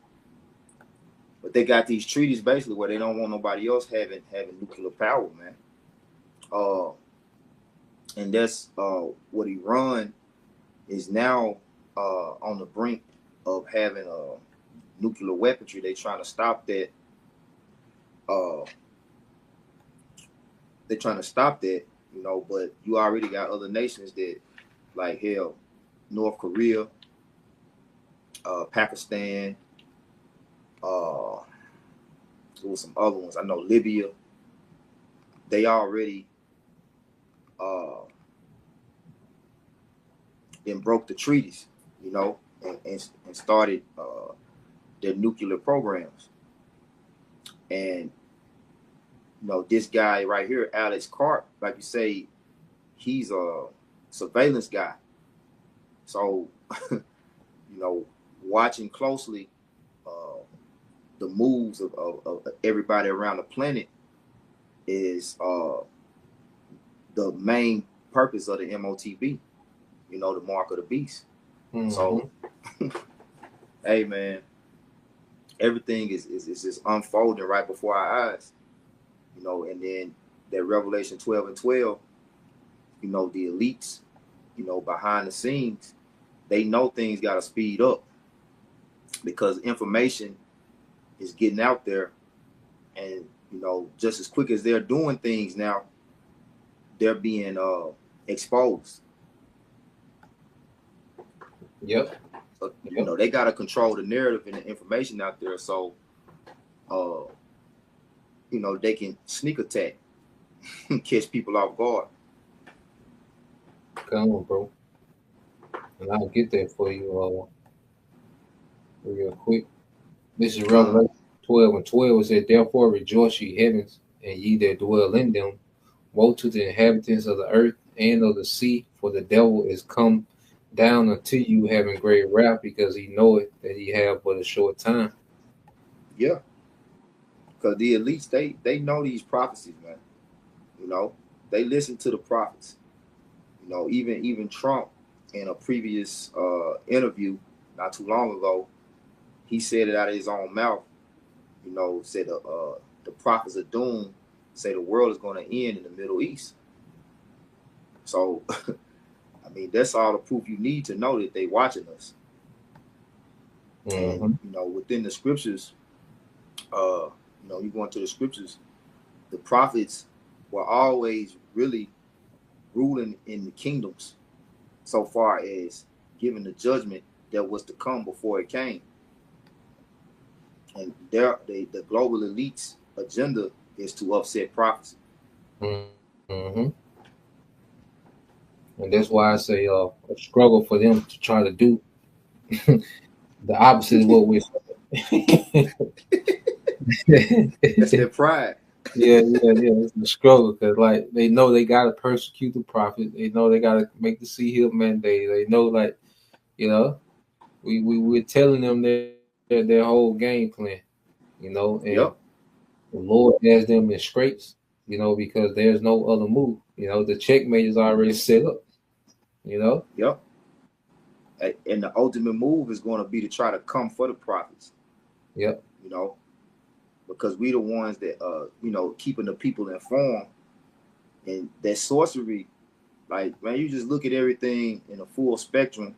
But they got these treaties basically where they don't want nobody else having nuclear power, man. And that's what Iran is now on the brink of having nuclear weaponry. They trying to stop that. They're trying to stop that, you know. But you already got other nations that, like hell, North Korea, Pakistan. There was some other ones. I know Libya. They already then broke the treaties, you know, and started their nuclear programs. And you know, this guy right here, Alex Karp, like you say, he's a surveillance guy. So, you know, watching closely the moves of everybody around the planet is the main purpose of the MOTB, you know, the mark of the beast. Mm-hmm. So, hey, man, everything is just unfolding right before our eyes, you know. And then that Revelation 12 and 12, you know, the elites, you know, behind the scenes, they know things got to speed up because information is getting out there. And, you know, just as quick as they're doing things now, they're being exposed. Yep. So, you know, they got to control the narrative and the information out there. So, you know, they can sneak attack, catch people off guard. Come on, bro. And I'll get that for you real quick. This is Revelation 12 and 12. It said, therefore rejoice, ye heavens, and ye that dwell in them. Woe to the inhabitants of the earth and of the sea, for the devil is come down unto you, having great wrath, because he knoweth that he have but a short time. Yeah. Because the elites, they know these prophecies, man. You know, they listen to the prophets. You know, even Trump in a previous interview not too long ago, he said it out of his own mouth. You know, said the prophets of doom say the world is going to end in the Middle East. So, I mean, that's all the proof you need to know that they watching us. Mm-hmm. And, you know, within the scriptures, you know, you go into the scriptures, the prophets were always really ruling in the kingdoms so far as giving the judgment that was to come before it came. And the global elites' agenda is to upset prophecy. Mm-hmm. And that's why I say a struggle for them to try to do the opposite of what we're saying. That's their pride. Yeah. It's a struggle because, like, they know they got to persecute the prophet. They know they got to make the sea hill mandate. They know, like, you know, we're telling them their whole game plan, you know, and the Lord has them in scrapes, you know, because there's no other move. You know, the checkmate is already set up, you know. Yep. And the ultimate move is going to be to try to come for the prophets. Yep. You know, because we the ones that, you know, keeping the people informed. And that sorcery, like, man, you just look at everything in a full spectrum.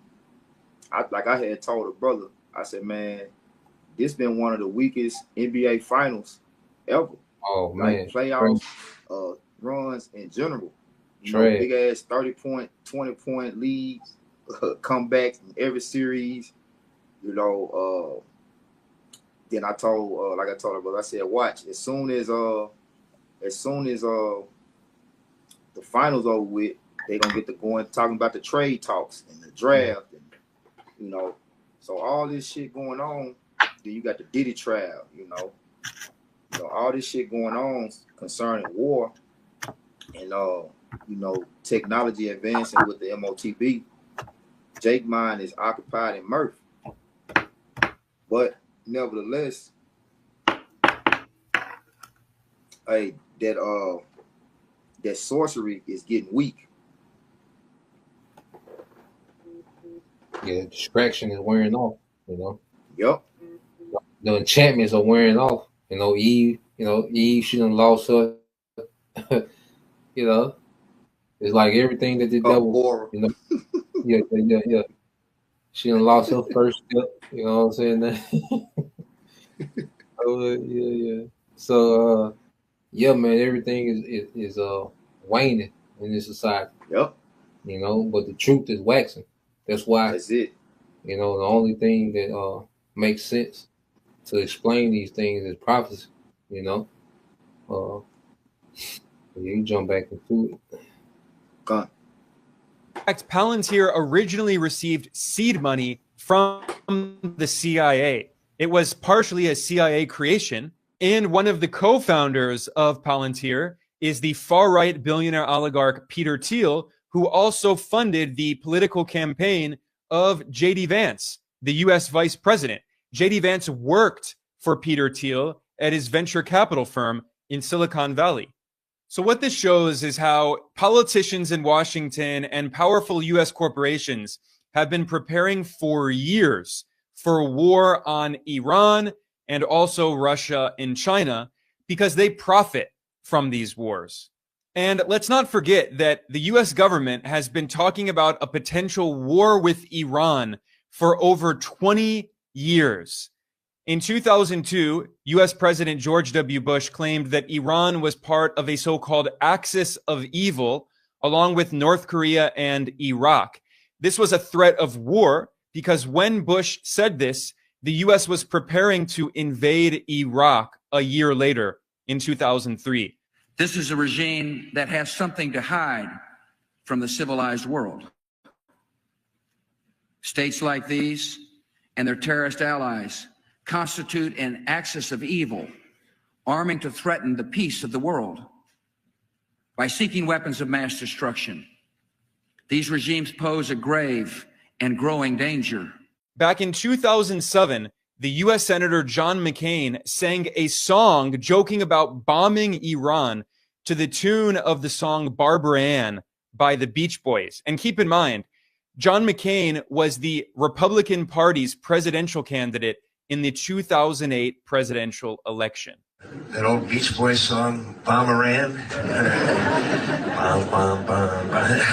I had told a brother, I said, man, this been one of the weakest NBA finals ever. Oh, like, man. Playoffs, runs in general. You know, big ass 30-point, 20-point leads, comebacks in every series. You know, then I told, like I told her, brother, I said, watch, as soon as the finals over with, they gonna get to going talking about the trade talks and the draft, and, you know, so all this shit going on. Then you got the Diddy trial, you know, all this shit going on concerning war, and you know, technology advancing with the MOTB. Jake mind is occupied in Murph, but nevertheless, hey, that sorcery is getting weak. Yeah, distraction is wearing off, you know. Yep. The enchantments are wearing off. You know, Eve, she done lost her. You know, it's like everything that the devil, you know, yeah. She done lost her first step. You know what I'm saying? Oh, yeah. So yeah, man, everything is waning in this society. Yep. You know, but the truth is waxing. That's why, That's it. you know, the only thing that makes sense to explain these things is prophecy. You know, you jump back into it. Gone. In fact, Palantir originally received seed money from the CIA. It was partially a CIA creation, and one of the co-founders of Palantir is the far-right billionaire oligarch Peter Thiel, who also funded the political campaign of J.D. Vance, the U.S. vice president. J.D. Vance worked for Peter Thiel at his venture capital firm in Silicon Valley. So what this shows is how politicians in Washington and powerful U.S. corporations have been preparing for years for a war on Iran and also Russia and China because they profit from these wars. And let's not forget that the U.S. government has been talking about a potential war with Iran for over 20 years. In 2002, U.S. President George W. Bush claimed that Iran was part of a so-called axis of evil, along with North Korea and Iraq. This was a threat of war because when Bush said this, the U.S. was preparing to invade Iraq a year later in 2003. This is a regime that has something to hide from the civilized world. States like these and their terrorist allies constitute an axis of evil, arming to threaten the peace of the world. By seeking weapons of mass destruction, these regimes pose a grave and growing danger. Back in 2007, the U.S. Senator John McCain sang a song joking about bombing Iran to the tune of the song Barbara Ann by the Beach Boys. And keep in mind, John McCain was the Republican Party's presidential candidate in the 2008 presidential election. That old Beach Boys song, Bomberan.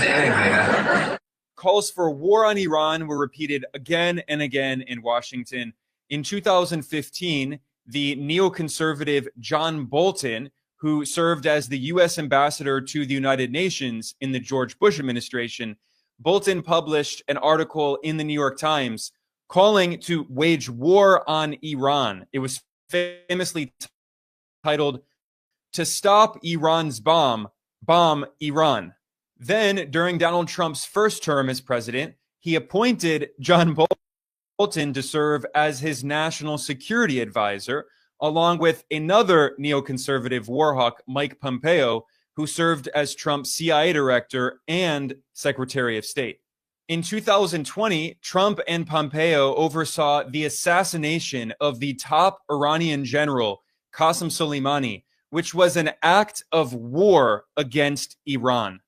Anyway. Calls for war on Iran were repeated again and again in Washington. In 2015, the neoconservative John Bolton, who served as the U.S. ambassador to the United Nations in the George Bush administration, Bolton published an article in the New York Times calling to wage war on Iran. It was famously titled, "To Stop Iran's Bomb, Bomb Iran." Then, during Donald Trump's first term as president, he appointed John Bolton to serve as his national security advisor, along with another neoconservative war hawk, Mike Pompeo, who served as Trump's CIA director and Secretary of State. In 2020, Trump and Pompeo oversaw the assassination of the top Iranian general, Qasem Soleimani, which was an act of war against Iran.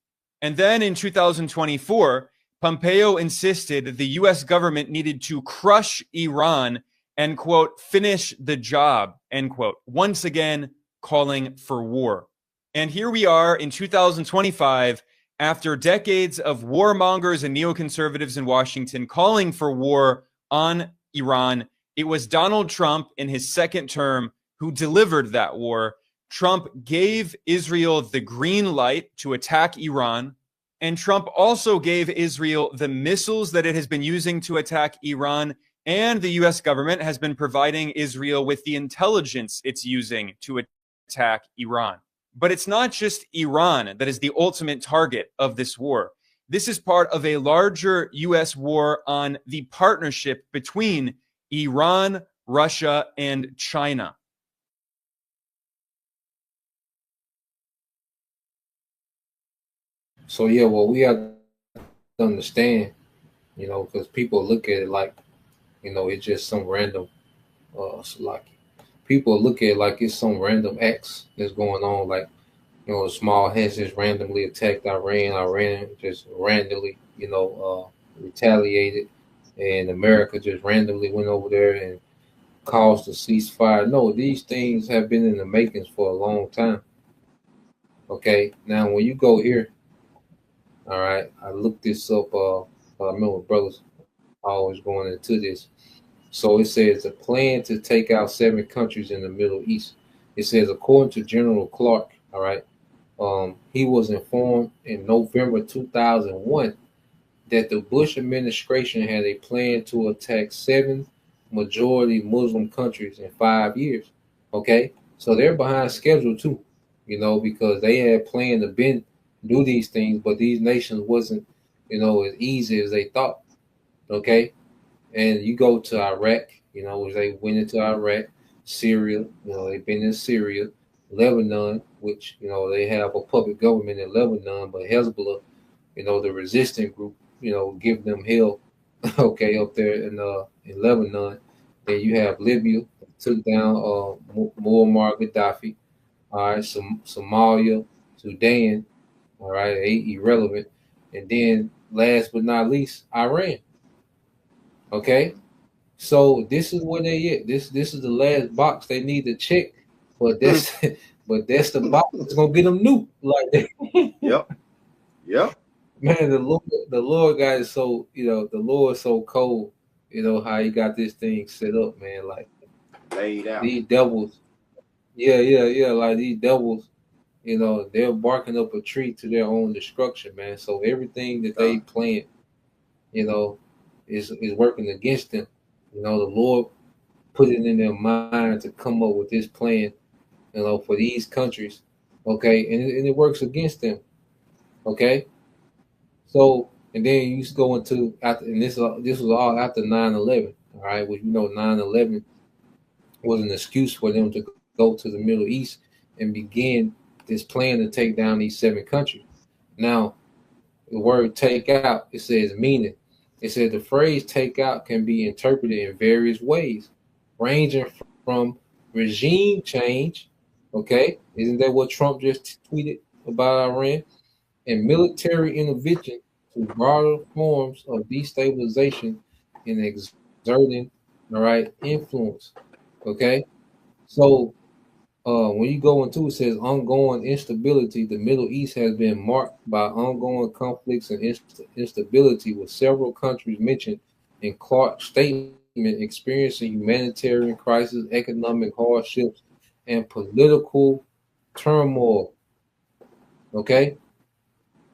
And then in 2024, Pompeo insisted that the U.S. government needed to crush Iran and, quote, finish the job, end quote, once again calling for war. And here we are in 2025, after decades of warmongers and neoconservatives in Washington calling for war on Iran. It was Donald Trump in his second term who delivered that war. Trump gave Israel the green light to attack Iran, and Trump also gave Israel the missiles that it has been using to attack Iran, and the U.S. government has been providing Israel with the intelligence it's using to attack Iran. But it's not just Iran that is the ultimate target of this war. This is part of a larger U.S. war on the partnership between Iran, Russia, and China. So yeah, well, we have to understand, you know, because people look at it like, you know, it's just some random, like people look at it like it's some random acts that's going on, like, you know, a small hands just randomly attacked Iran. Iran just randomly, you know, retaliated, and America just randomly went over there and caused a ceasefire. No, these things have been in the makings for a long time. Okay, now when you go here, all right, I looked this up. I remember brothers always going into this. So it says a plan to take out 7 countries in the Middle East. It says, according to General Clark, all right, he was informed in November 2001 that the Bush administration had a plan to attack 7 majority Muslim countries in 5 years. Okay, so they're behind schedule too, because they had planned to do these things, but these nations wasn't, as easy as they thought. Okay, and you go to Iraq, which they went into Iraq, Syria, they've been in Syria, Lebanon, which they have a puppet government in Lebanon, but Hezbollah, the resistant group, give them hell, okay, up there in Lebanon. Then you have Libya, took down Muammar Gaddafi. All right, Somalia, Sudan, all right, irrelevant. And then last but not least, Iran. Okay, so this is where they at. This is the last box they need to check, but that's the box that's gonna get them nuked like that. Yep. Man, the Lord God is so, the Lord is so cold, how he got this thing set up, man. Like laid out. These devils, yeah, like these devils, they're barking up a tree to their own destruction, man. So everything that they plan, is working against them. The Lord put it in their mind to come up with this plan, for these countries, okay, and it works against them, okay. So, and then you go into and this was all after 9/11, all right. Well, 9/11 was an excuse for them to go to the Middle East and begin this plan to take down these 7 countries. Now, the word "take out" it says meaning. It says the phrase "take out" can be interpreted in various ways, ranging from regime change. Okay, isn't that what Trump just tweeted about Iran? And military intervention to broader forms of destabilization and exerting, all right, influence. Okay, so when you go into it says ongoing instability, the Middle East has been marked by ongoing conflicts and instability, with several countries mentioned in Clark's statement experiencing humanitarian crisis, economic hardships, and political turmoil. Okay.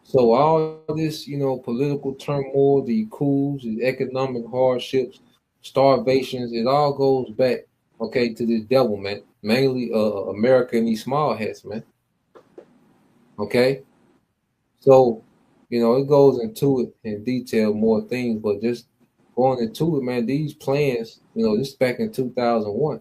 So all this, political turmoil, the coups, the economic hardships, starvations, it all goes back, okay, to this devil, man. Mainly America and these small hats, man. Okay? So, it goes into it in detail, more things, but just going into it, man, these plans, this back in 2001.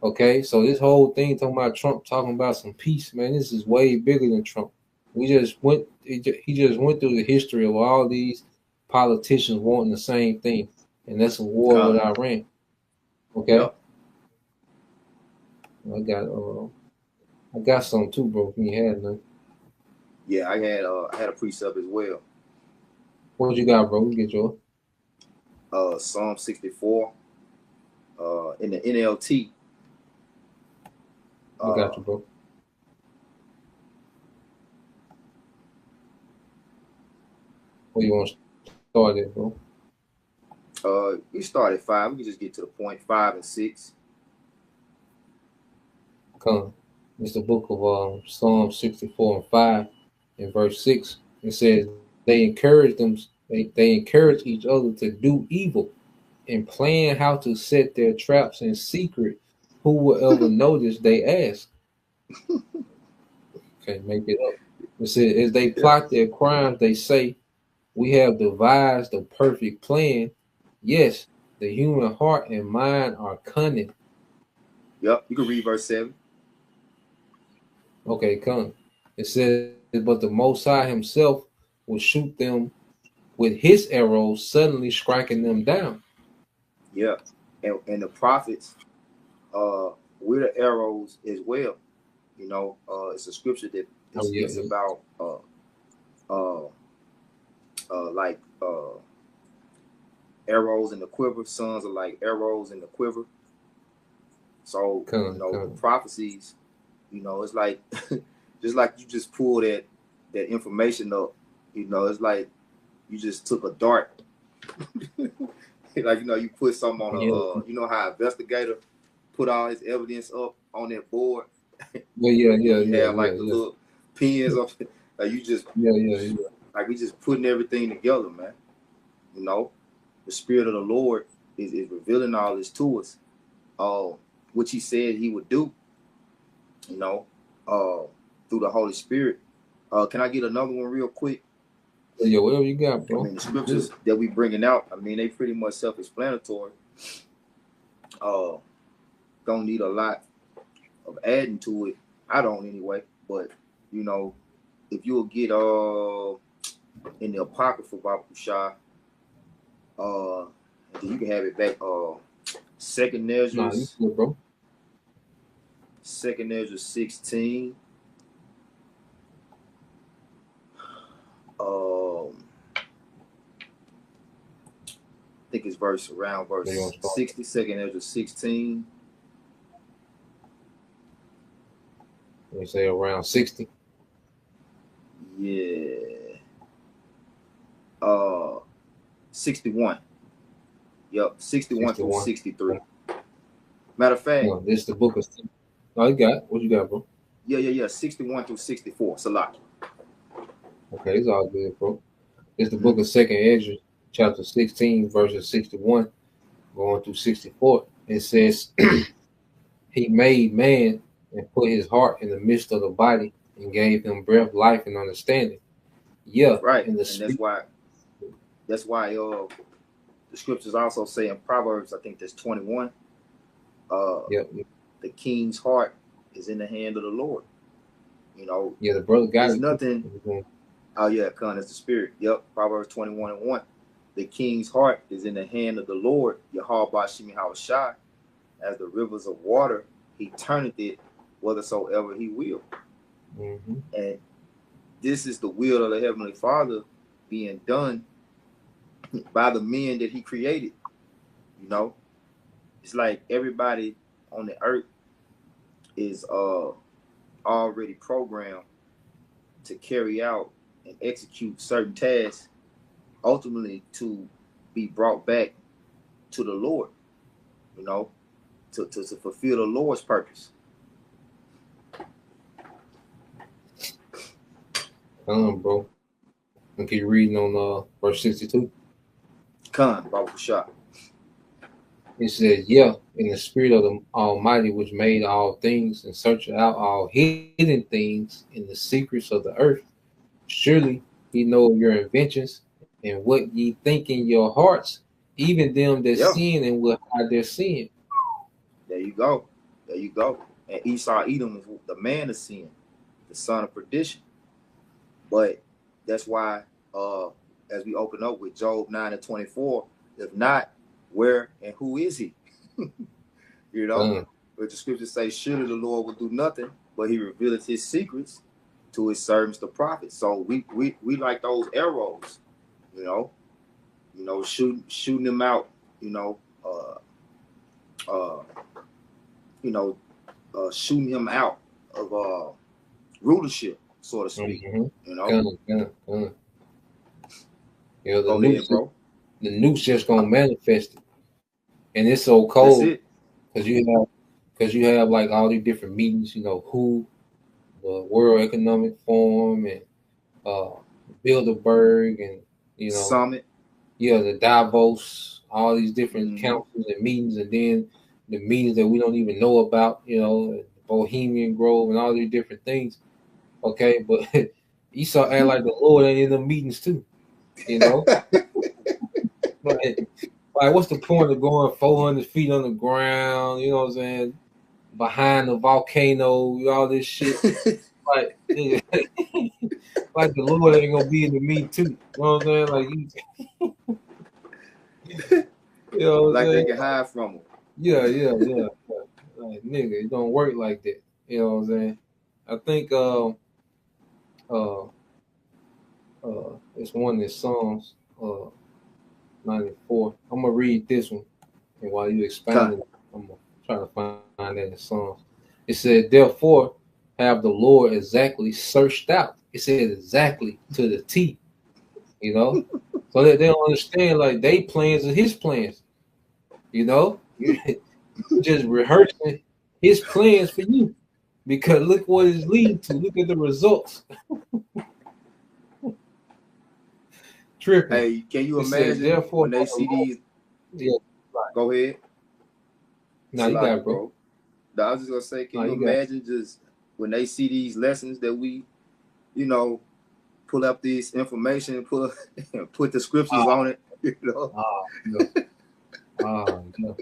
Okay? So this whole thing talking about Trump talking about some peace, man, this is way bigger than Trump. He just went through the history of all these politicians wanting the same thing, and that's a war with Iran. Okay, yep. I got some too, bro. Can you have none? Yeah, I had a precept as well. What you got, bro? You get yours. Psalm 64. In the NLT. I got you, bro. Where you want to start it, bro? We start at 5. We can just get to the point. 5 and 6. Come. It's the book of Psalm 64 and 5 in verse 6. It says they encourage each other to do evil and plan how to set their traps in secret. Who will ever notice? They ask. Okay, make it up. It says as they plot their crimes, they say, we have devised a perfect plan. Yes, the human heart and mind are cunning. Yep, you can read verse 7. Okay, come. It says, but the Most High himself will shoot them with his arrows, suddenly striking them down. Yeah, and the prophets, we're the arrows as well. It's a scripture that speaks about arrows in the quiver. Sons are like arrows in the quiver. So the prophecies, it's like just like you just pull that information up. It's like you just took a dart Like, you know, you put something on a, Yeah. you know how an investigator put all his evidence up on that board. Well, yeah, yeah, You yeah, have like yeah, the yeah, little pins up, like you just yeah, yeah, yeah. like we just putting everything together, man. You know, the Spirit of the Lord is revealing all this to us, which He said He would do. You know, through the Holy Spirit. Can I get another one real quick? Yeah, whatever you got, I bro. mean, the scriptures that we bringing out, I mean, they pretty much self-explanatory. Don't need a lot of adding to it. I don't anyway. But you know, if you'll get in the Apocrypha Baba Kushai, then you can have it back. Second Nah, you Ezra's, good, bro. Second Ezra's 16. I think it's around verse 60. Second Ezra 16. We say around 60. Yeah. 61. Yep, 61 through 63. Matter of fact, No, this is the book of. Oh, you got what you got, bro? Yeah. 61 through 64. Salaki. Okay, it's all good, bro. It's the book of Second Ezra, chapter 16, verses 61, going through 64. It says, He made man and put his heart in the midst of the body and gave him breath, life, and understanding. Yeah, right. And that's why the scriptures also say in Proverbs, I think that's 21. Yep. The king's heart is in the hand of the Lord. You know. Yeah, the brother got there's it. Nothing. Oh yeah, Khan is the spirit. Yep. Proverbs 21:1. The king's heart is in the hand of the Lord, Yahweh Bashimi Hawashai, as the rivers of water, He turneth it whithersoever He will. Mm-hmm. And this is the will of the Heavenly Father being done by the men that He created. You know, it's like everybody on the earth is already programmed to carry out and execute certain tasks, ultimately to be brought back to the Lord, you know, to fulfill the Lord's purpose. Bro. And keep reading on verse 62. Khan, Baba Shah. It says, yeah, in the spirit of the Almighty, which made all things and searched out all hidden things in the secrets of the earth. Surely He knoweth your inventions and what ye think in your hearts, even them that sin and will hide their sin. There you go. And Esau Edom is the man of sin, the son of perdition. But that's why, as we open up with Job 9:24, if not, where and who is He? You know, but the scriptures say, surely the Lord will do nothing, but He revealeth His secrets to His servants, the prophets. So we like those arrows, you know, shooting them out, shooting him out of rulership, so to speak. Mm-hmm. You know. Yeah, Go ahead, bro. The noose just gonna manifest it, and it's so cold because you have like all these different meetings. You know, WHO, the World Economic Forum, and Bilderberg, and Summit. Yeah, the Davos, all these different councils and meetings, and then the meetings that we don't even know about. You know, Bohemian Grove and all these different things. Okay, but Esau act like the Lord ain't in the meetings too. You know, like what's the point of going 400 feet on the ground? You know what I'm saying? Behind the volcano, all this shit. Like the Lord ain't gonna be in the meeting too. You know what I'm saying? Like you know, like they can hide from him. Yeah. Like, nigga, it don't work like that. You know what I'm saying? I think it's one in Psalms 94. I'm gonna read this one, and while you expound it, I'm gonna try to find that in Psalms. It said, therefore have the Lord exactly searched out. It said exactly to the T. You know, so that they don't understand like they plans are His plans. You know, you just rehearsing his plans for you, because look what it's leading to. Look at the results. Tripping. Hey, can you It says, imagine therefore, when they see these? yeah. Go ahead. No, you got it, bro. No, I was just gonna say, can No, you you got it. imagine just when they see these lessons that we, you know, pull up this information, put the scriptures on it, you know? No.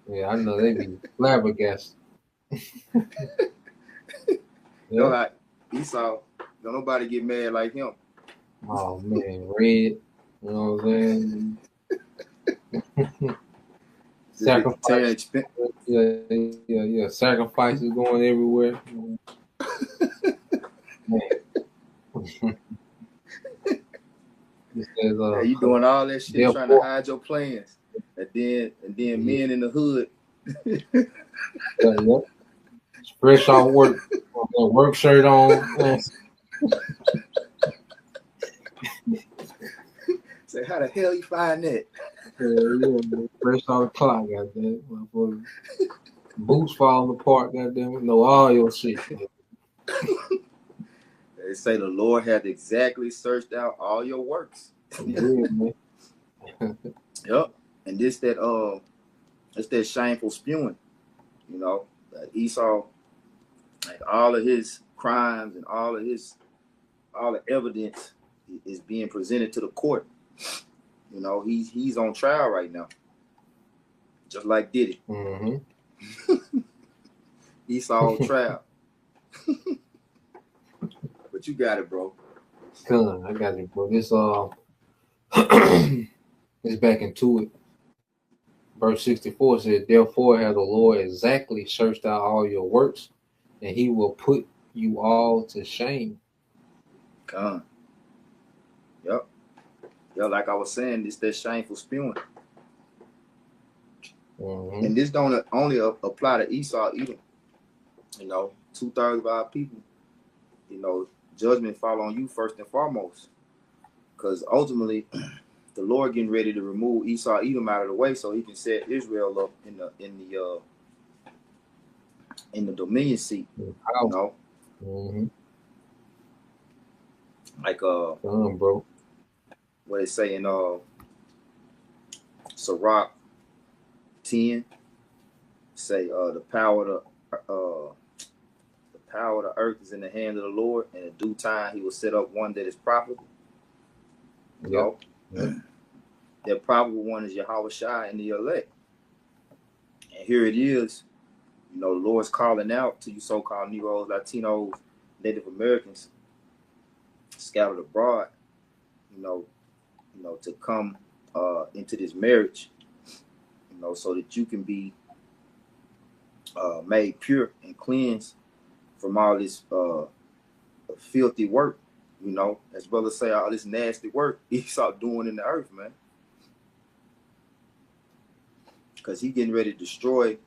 Yeah, I know they be flabbergasted. No, Esau, don't nobody get mad like him. Oh man, red. You know what I'm saying? Sacrifice. Yeah. Sacrifices going everywhere. It says, hey, you doing all that shit trying to hide your plans, and then men in the hood. Fresh off work shirt on. Say, how the hell you find that? Yeah, fresh off the clock, goddamn. Boots falling apart, goddamn. No, all your shit. They say the Lord hath exactly searched out all your works. Yeah, man. Yep. And it's that shameful spewing, you know. Esau, like all of his crimes and all the evidence is being presented to the court. You know, he's on trial right now, just like Diddy. Mm-hmm. Esau on trial. But you got it, bro. I got it, bro. This it's back into it. Verse 64 says, therefore has the Lord exactly searched out all your works, and he will put you all to shame. Yep. Yeah, like I was saying, it's that shameful spewing. Mm-hmm. And this don't only apply to Esau either. You know, 2/3 of our people, you know, judgment fall on you first and foremost. Because ultimately, the Lord getting ready to remove Esau Edom out of the way so he can set Israel up in the dominion seat. You know? Mm-hmm. Like bro. What they say in Sirach 10, say the power of the earth is in the hand of the Lord, and in due time he will set up one that is profitable. You know? That probable one is Yahweh Shai and the elect. And here it is, you know, the Lord's calling out to you so-called Negroes, Latinos, Native Americans scattered abroad, you know, to come into this marriage, you know, so that you can be made pure and cleansed from all this filthy work, you know, as well as say all this nasty work Esau doing in the earth, man. Because he getting ready to destroy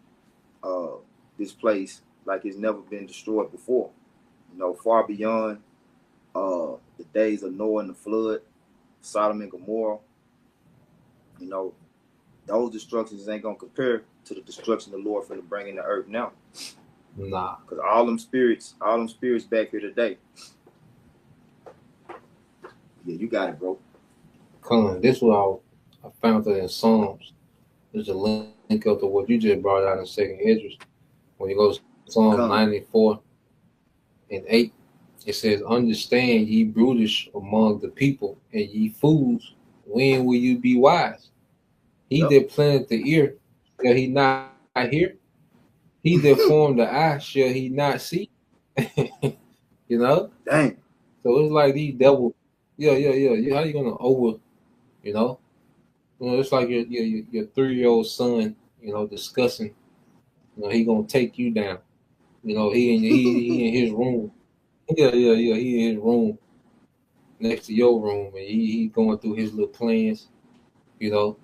this place like it's never been destroyed before. You know, far beyond the days of Noah and the flood, Sodom and Gomorrah. You know, those destructions ain't gonna compare to the destruction the Lord finna bring in the earth now. Nah. Because all them spirits back here today. Yeah, you got it, bro. This was I found it in Psalms. There's a link up to what you just brought out in 2nd Esdras. When you go to Psalms 94 and 8, it says, understand ye brutish among the people, and ye fools, when will you be wise? He that planteth the ear, shall he not hear? He that formed the eye, shall he not see? You know? Dang. So it's like these devils. Yeah. How you gonna over, you know? You know, it's like your 3-year-old son, you know, discussing, you know, he gonna take you down. You know, he in his room. Yeah. He in his room next to your room, and he going through his little plans, you know,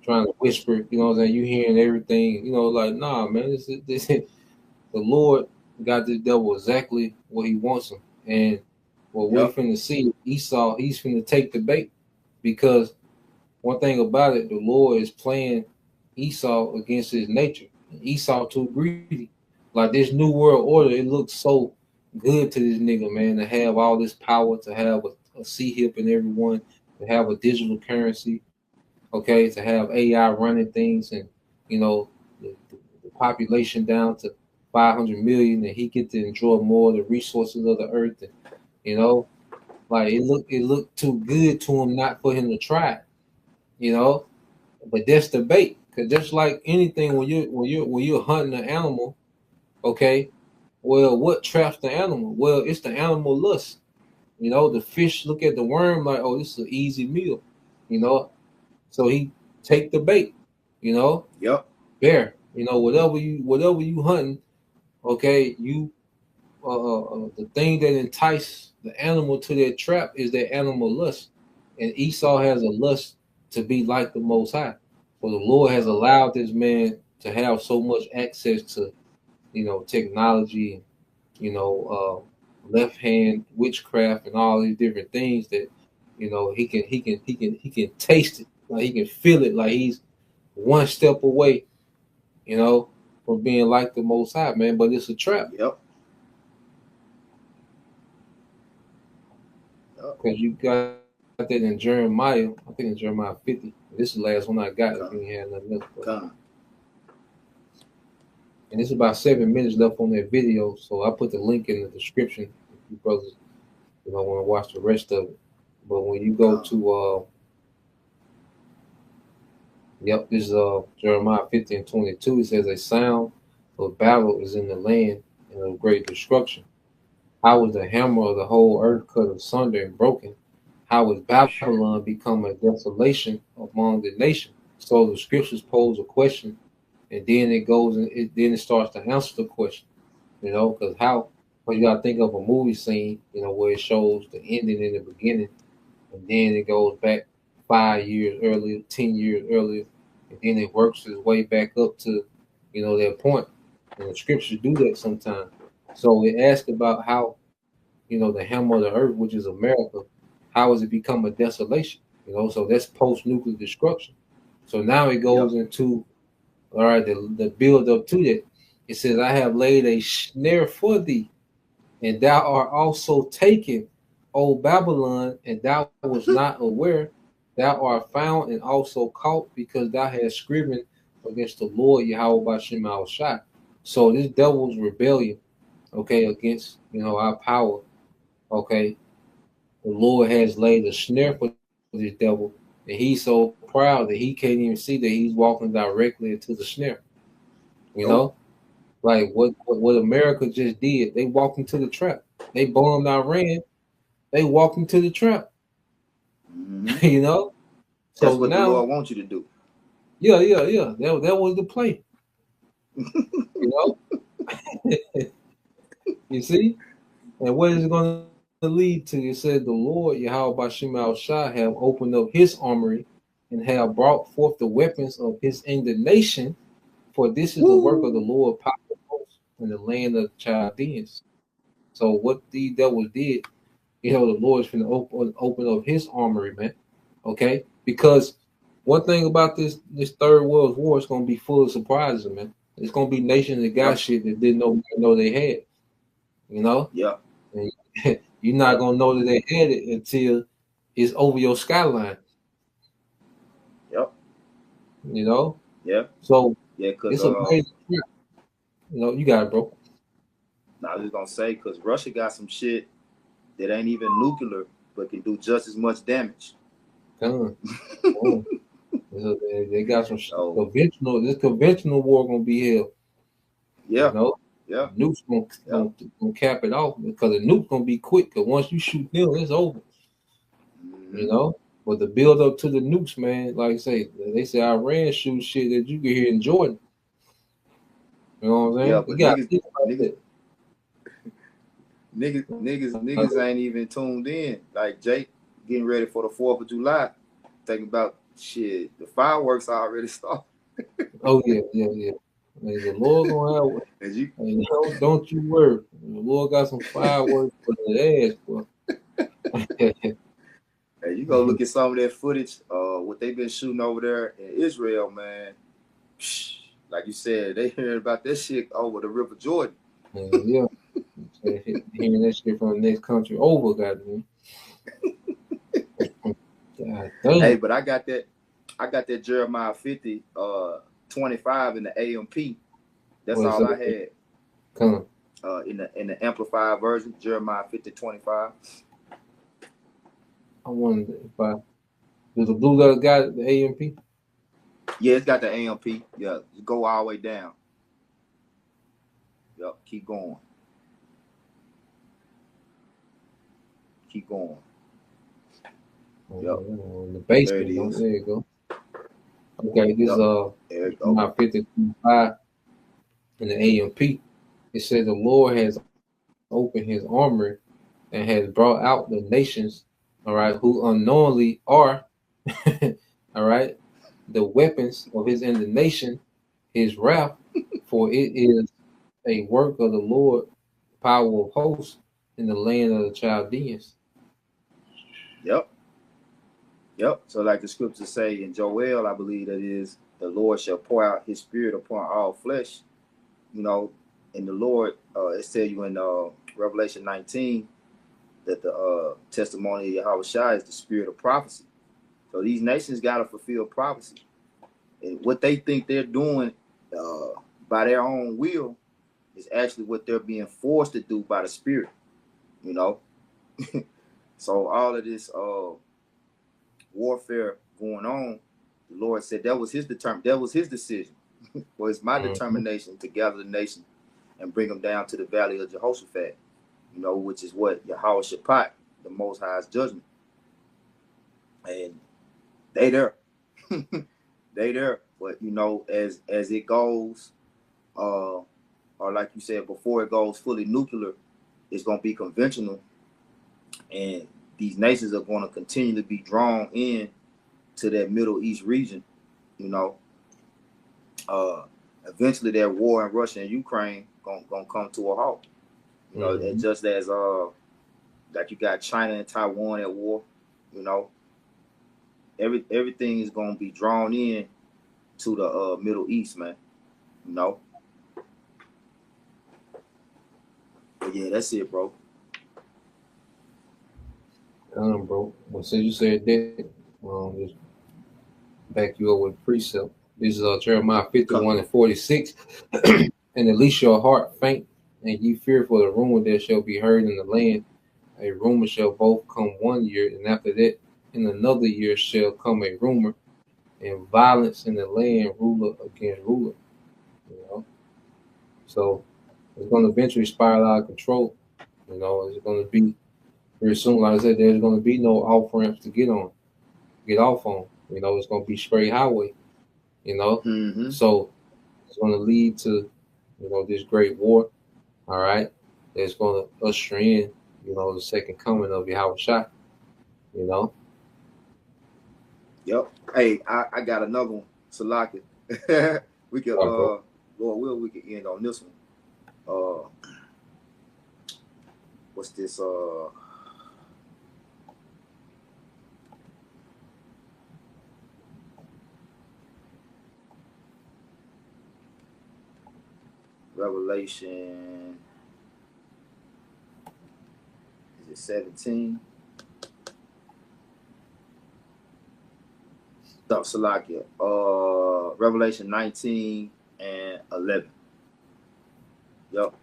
trying to whisper, you know what I'm saying? You hearing everything, you know, like, nah, man, this is the Lord got this devil exactly what he wants him. And what we're finna see, Esau, he's finna take the bait, because one thing about it, the Lord is playing Esau against his nature. Esau too greedy. Like this new world order, it looks so good to this nigga, man, to have all this power, to have a C-hip in everyone, to have a digital currency, okay, to have AI running things, and you know the population down to 500 million, and he get to enjoy more of the resources of the earth, and you know, like it looked too good to him not for him to try, you know. But that's the bait, because just like anything, when you're hunting an animal, okay, well, what traps the animal? Well, it's the animal lust. You know, the fish look at the worm like, oh, this is an easy meal, you know. So he take the bait, you know. Yep. Bear, you know, whatever you hunting, okay, you the thing that entice the animal to their trap is their animal lust, and Esau has a lust to be like the Most High. So the Lord has allowed this man to have so much access to, you know, technology, you know, left hand witchcraft and all these different things that, you know, he can taste it, like he can feel it, like he's one step away, you know, from being like the Most High, man. But it's a trap. Yep. Because you got that in Jeremiah, I think in Jeremiah 50. This is the last one I got. If you ain't had nothing else. And it's about 7 minutes left on that video, so I put the link in the description if you brothers, you know, want to watch the rest of it. But when you go to this is Jeremiah 50 and 22, it says a sound of battle is in the land and of great destruction. How was the hammer of the whole earth cut asunder and broken? How was Babylon become a desolation among the nations? So the scriptures pose a question, and then it goes and it starts to answer the question, you know, because you gotta think of a movie scene, you know, where it shows the ending in the beginning, and then it goes back 5 years earlier, 10 years earlier, and then it works its way back up to, you know, that point. And the scriptures do that sometimes. So it asks about how, you know, the hammer of the earth, which is America, how has it become a desolation? You know, so that's post-nuclear destruction. So now it goes into, all right, the build up to that. It says, I have laid a snare for thee, and thou art also taken, O Babylon, and thou was not aware. Thou art found and also caught, because thou hast scriven against the Lord Yahweh Bashem al-Shai. So this devil's rebellion, okay, against, you know, our power, okay, the Lord has laid a snare for this devil, and he's so proud that he can't even see that he's walking directly into the snare. You know, like what America just did, they walked into the trap. They bombed Iran, they walked into the trap. Mm-hmm. You know, so that's what now the Lord wants you to do. Yeah. That was the play. You know, you see, and what is it going to lead to? It said, the Lord Yahweh Bashem al-Shai have opened up his armory and have brought forth the weapons of his indignation, for this is the work of the Lord power in the land of the Chaldeans. So what the devils did, you know, the Lord's going to open up his armory, man. Okay, because one thing about this third world war is going to be full of surprises, man. It's going to be nations that got shit that didn't know they had. You know? Yeah. And you're not going to know that they had it until it's over your skyline. Yep. You know? Yeah. So yeah, because it's amazing. You know, you got it, bro. I was just going to say, because Russia got some shit that ain't even nuclear, but can do just as much damage. They got some conventional. This conventional war gonna be hell. Yeah. You know? Yeah. Nukes gonna cap it off, because the nuke's gonna be quick. Cause once you shoot them, it's over. Mm-hmm. You know. But the build up to the nukes, man, like I say, they say Iran shoots shit that you can hear in Jordan. You know what I'm saying? Yeah, but niggas ain't even tuned in. Like Jake getting ready for the 4th of July, thinking about shit. The fireworks already started. Oh yeah. And the Lord gonna have. Don't you worry. The Lord got some fireworks for the ass, boy. Hey, you go look at some of that footage, what they've been shooting over there in Israel, man. like you said, they hearing about that shit over the River Jordan. Yeah. Hearing that shit from the next country over, goddamn. God damn. Hey, but I got that Jeremiah 50, 25 in the AMP. That's What's all up? I had. Come. In the amplified version, Jeremiah 50, 25. I wonder if I do the blue letter got the AMP? Yeah, it's got the AMP. Yeah, just go all the way down. Yep, keep going. Keep going. Yep. The basement. There it is. There you go. Okay, this There you go. my 55 in the AMP. It says the Lord has opened his armor and has brought out the nations, all right, who unknowingly are, all right, the weapons of his indignation, his wrath, for it is a work of the Lord, power of hosts in the land of the Chaldeans. Yep. Yep. So like the scriptures say in Joel, I believe that is, the Lord shall pour out his spirit upon all flesh. You know, and the Lord, it said you in Revelation 19 that the testimony of Yahweh Shai is the spirit of prophecy. So these nations got to fulfill prophecy. And what they think they're doing by their own will is actually what they're being forced to do by the spirit, you know. So all of this warfare going on, the Lord said that was his decision. Well, it's my determination to gather the nation and bring them down to the valley of Jehoshaphat, you know, which is what Yahweh Shaphat, the Most High's judgment. And they there. They there. But you know, as it goes, or like you said, before it goes fully nuclear, it's gonna be conventional. And these nations are gonna continue to be drawn in to that Middle East region, you know. Eventually that war in Russia and Ukraine gonna come to a halt. You know, and just as like you got China and Taiwan at war, you know, everything is gonna be drawn in to the Middle East, man. You know. But yeah, that's it, bro. Bro. Well, since you said that, just back you up with precept. This is Jeremiah 51 and 46. And at least your heart faint, and ye fear for the rumor that shall be heard in the land. A rumor shall both come 1 year, and after that, in another year shall come a rumor, and violence in the land, ruler against ruler. You know, so it's going to eventually spiral out of control. You know, it's going to be very soon. Like I said, there's going to be no off ramps to get off on. You know, it's going to be straight highway. You know, so it's going to lead to, you know, this great war. All right, that's going to usher in, you know, the second coming of Yahweh Shai. You know. Yep. Hey, I got another one, Salaki. We could, Lord will, we could end on this one. What's this? Revelation, is it 17? No, Salakia. Revelation 19 and 11. Yep.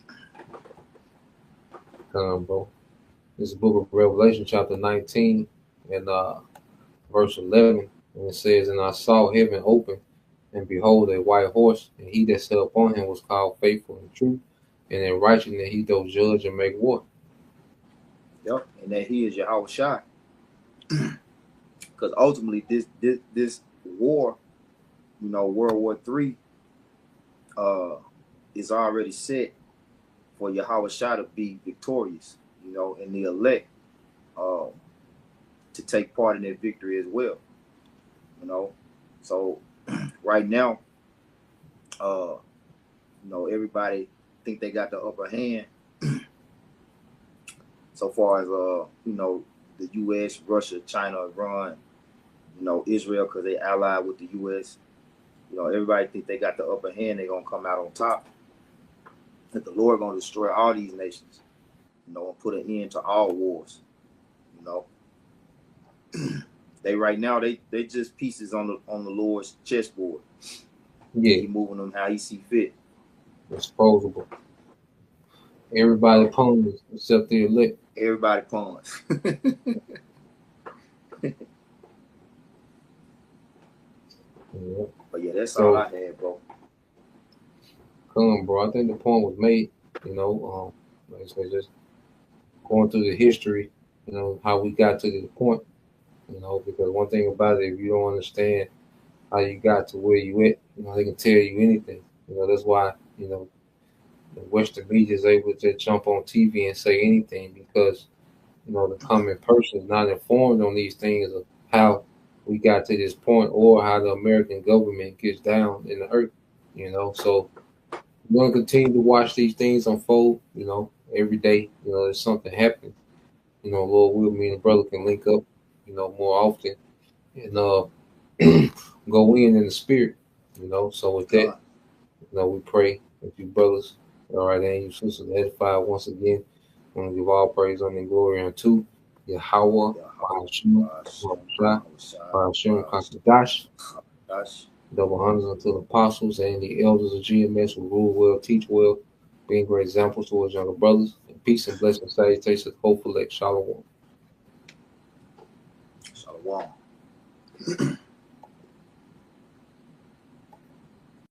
Bro. This is the book of Revelation, chapter 19 and verse 11. And it says, and I saw heaven open, and behold, a white horse, and he that sat upon him was called Faithful and True, and in righteousness he doth judge and make war. Yep, and that he is Yahweh Shai. Because ultimately, this war, you know, World War III, is already set for Yahweh Shai to be victorious, you know, and the elect to take part in that victory as well, you know. So right now, you know, everybody think they got the upper hand so far as you know, the U.S., Russia, China, Iran, you know, Israel, because they allied with the U.S., You know, everybody think they got the upper hand, they're gonna come out on top. That the Lord gonna destroy all these nations, you know, and put an end to all wars. You know. They right now they just pieces on the Lord's chessboard. Yeah. He moving them how he see fit. Disposable. Everybody pawns except the elect. Everybody pawns. Yeah. But yeah, that's So- all I had, bro. Come, bro. I think the point was made. You know, like I said, just going through the history. You know how we got to this point. You know, because one thing about it, if you don't understand how you got to where you at, you know, they can tell you anything. You know, that's why, you know, the Western media is able to jump on TV and say anything because, you know, the common person is not informed on these things of how we got to this point or how the American government gets down in the earth, you know. So we're going to continue to watch these things unfold, you know, every day. You know, there's something happening. You know, Lord will, me and the brother can link up, you know, more often and go in the spirit, you know. So with that, you know, we pray with you brothers, all right, and you sisters edified once again. I want to give all praise, honor, and glory unto Yahweh, Bahashim, Bahashim, Kakadash, double honors unto the apostles and the elders of GMS who rule well, teach well, being great examples towards younger brothers. And peace and blessing, salutations, hopeful, like Shalom. Shalom.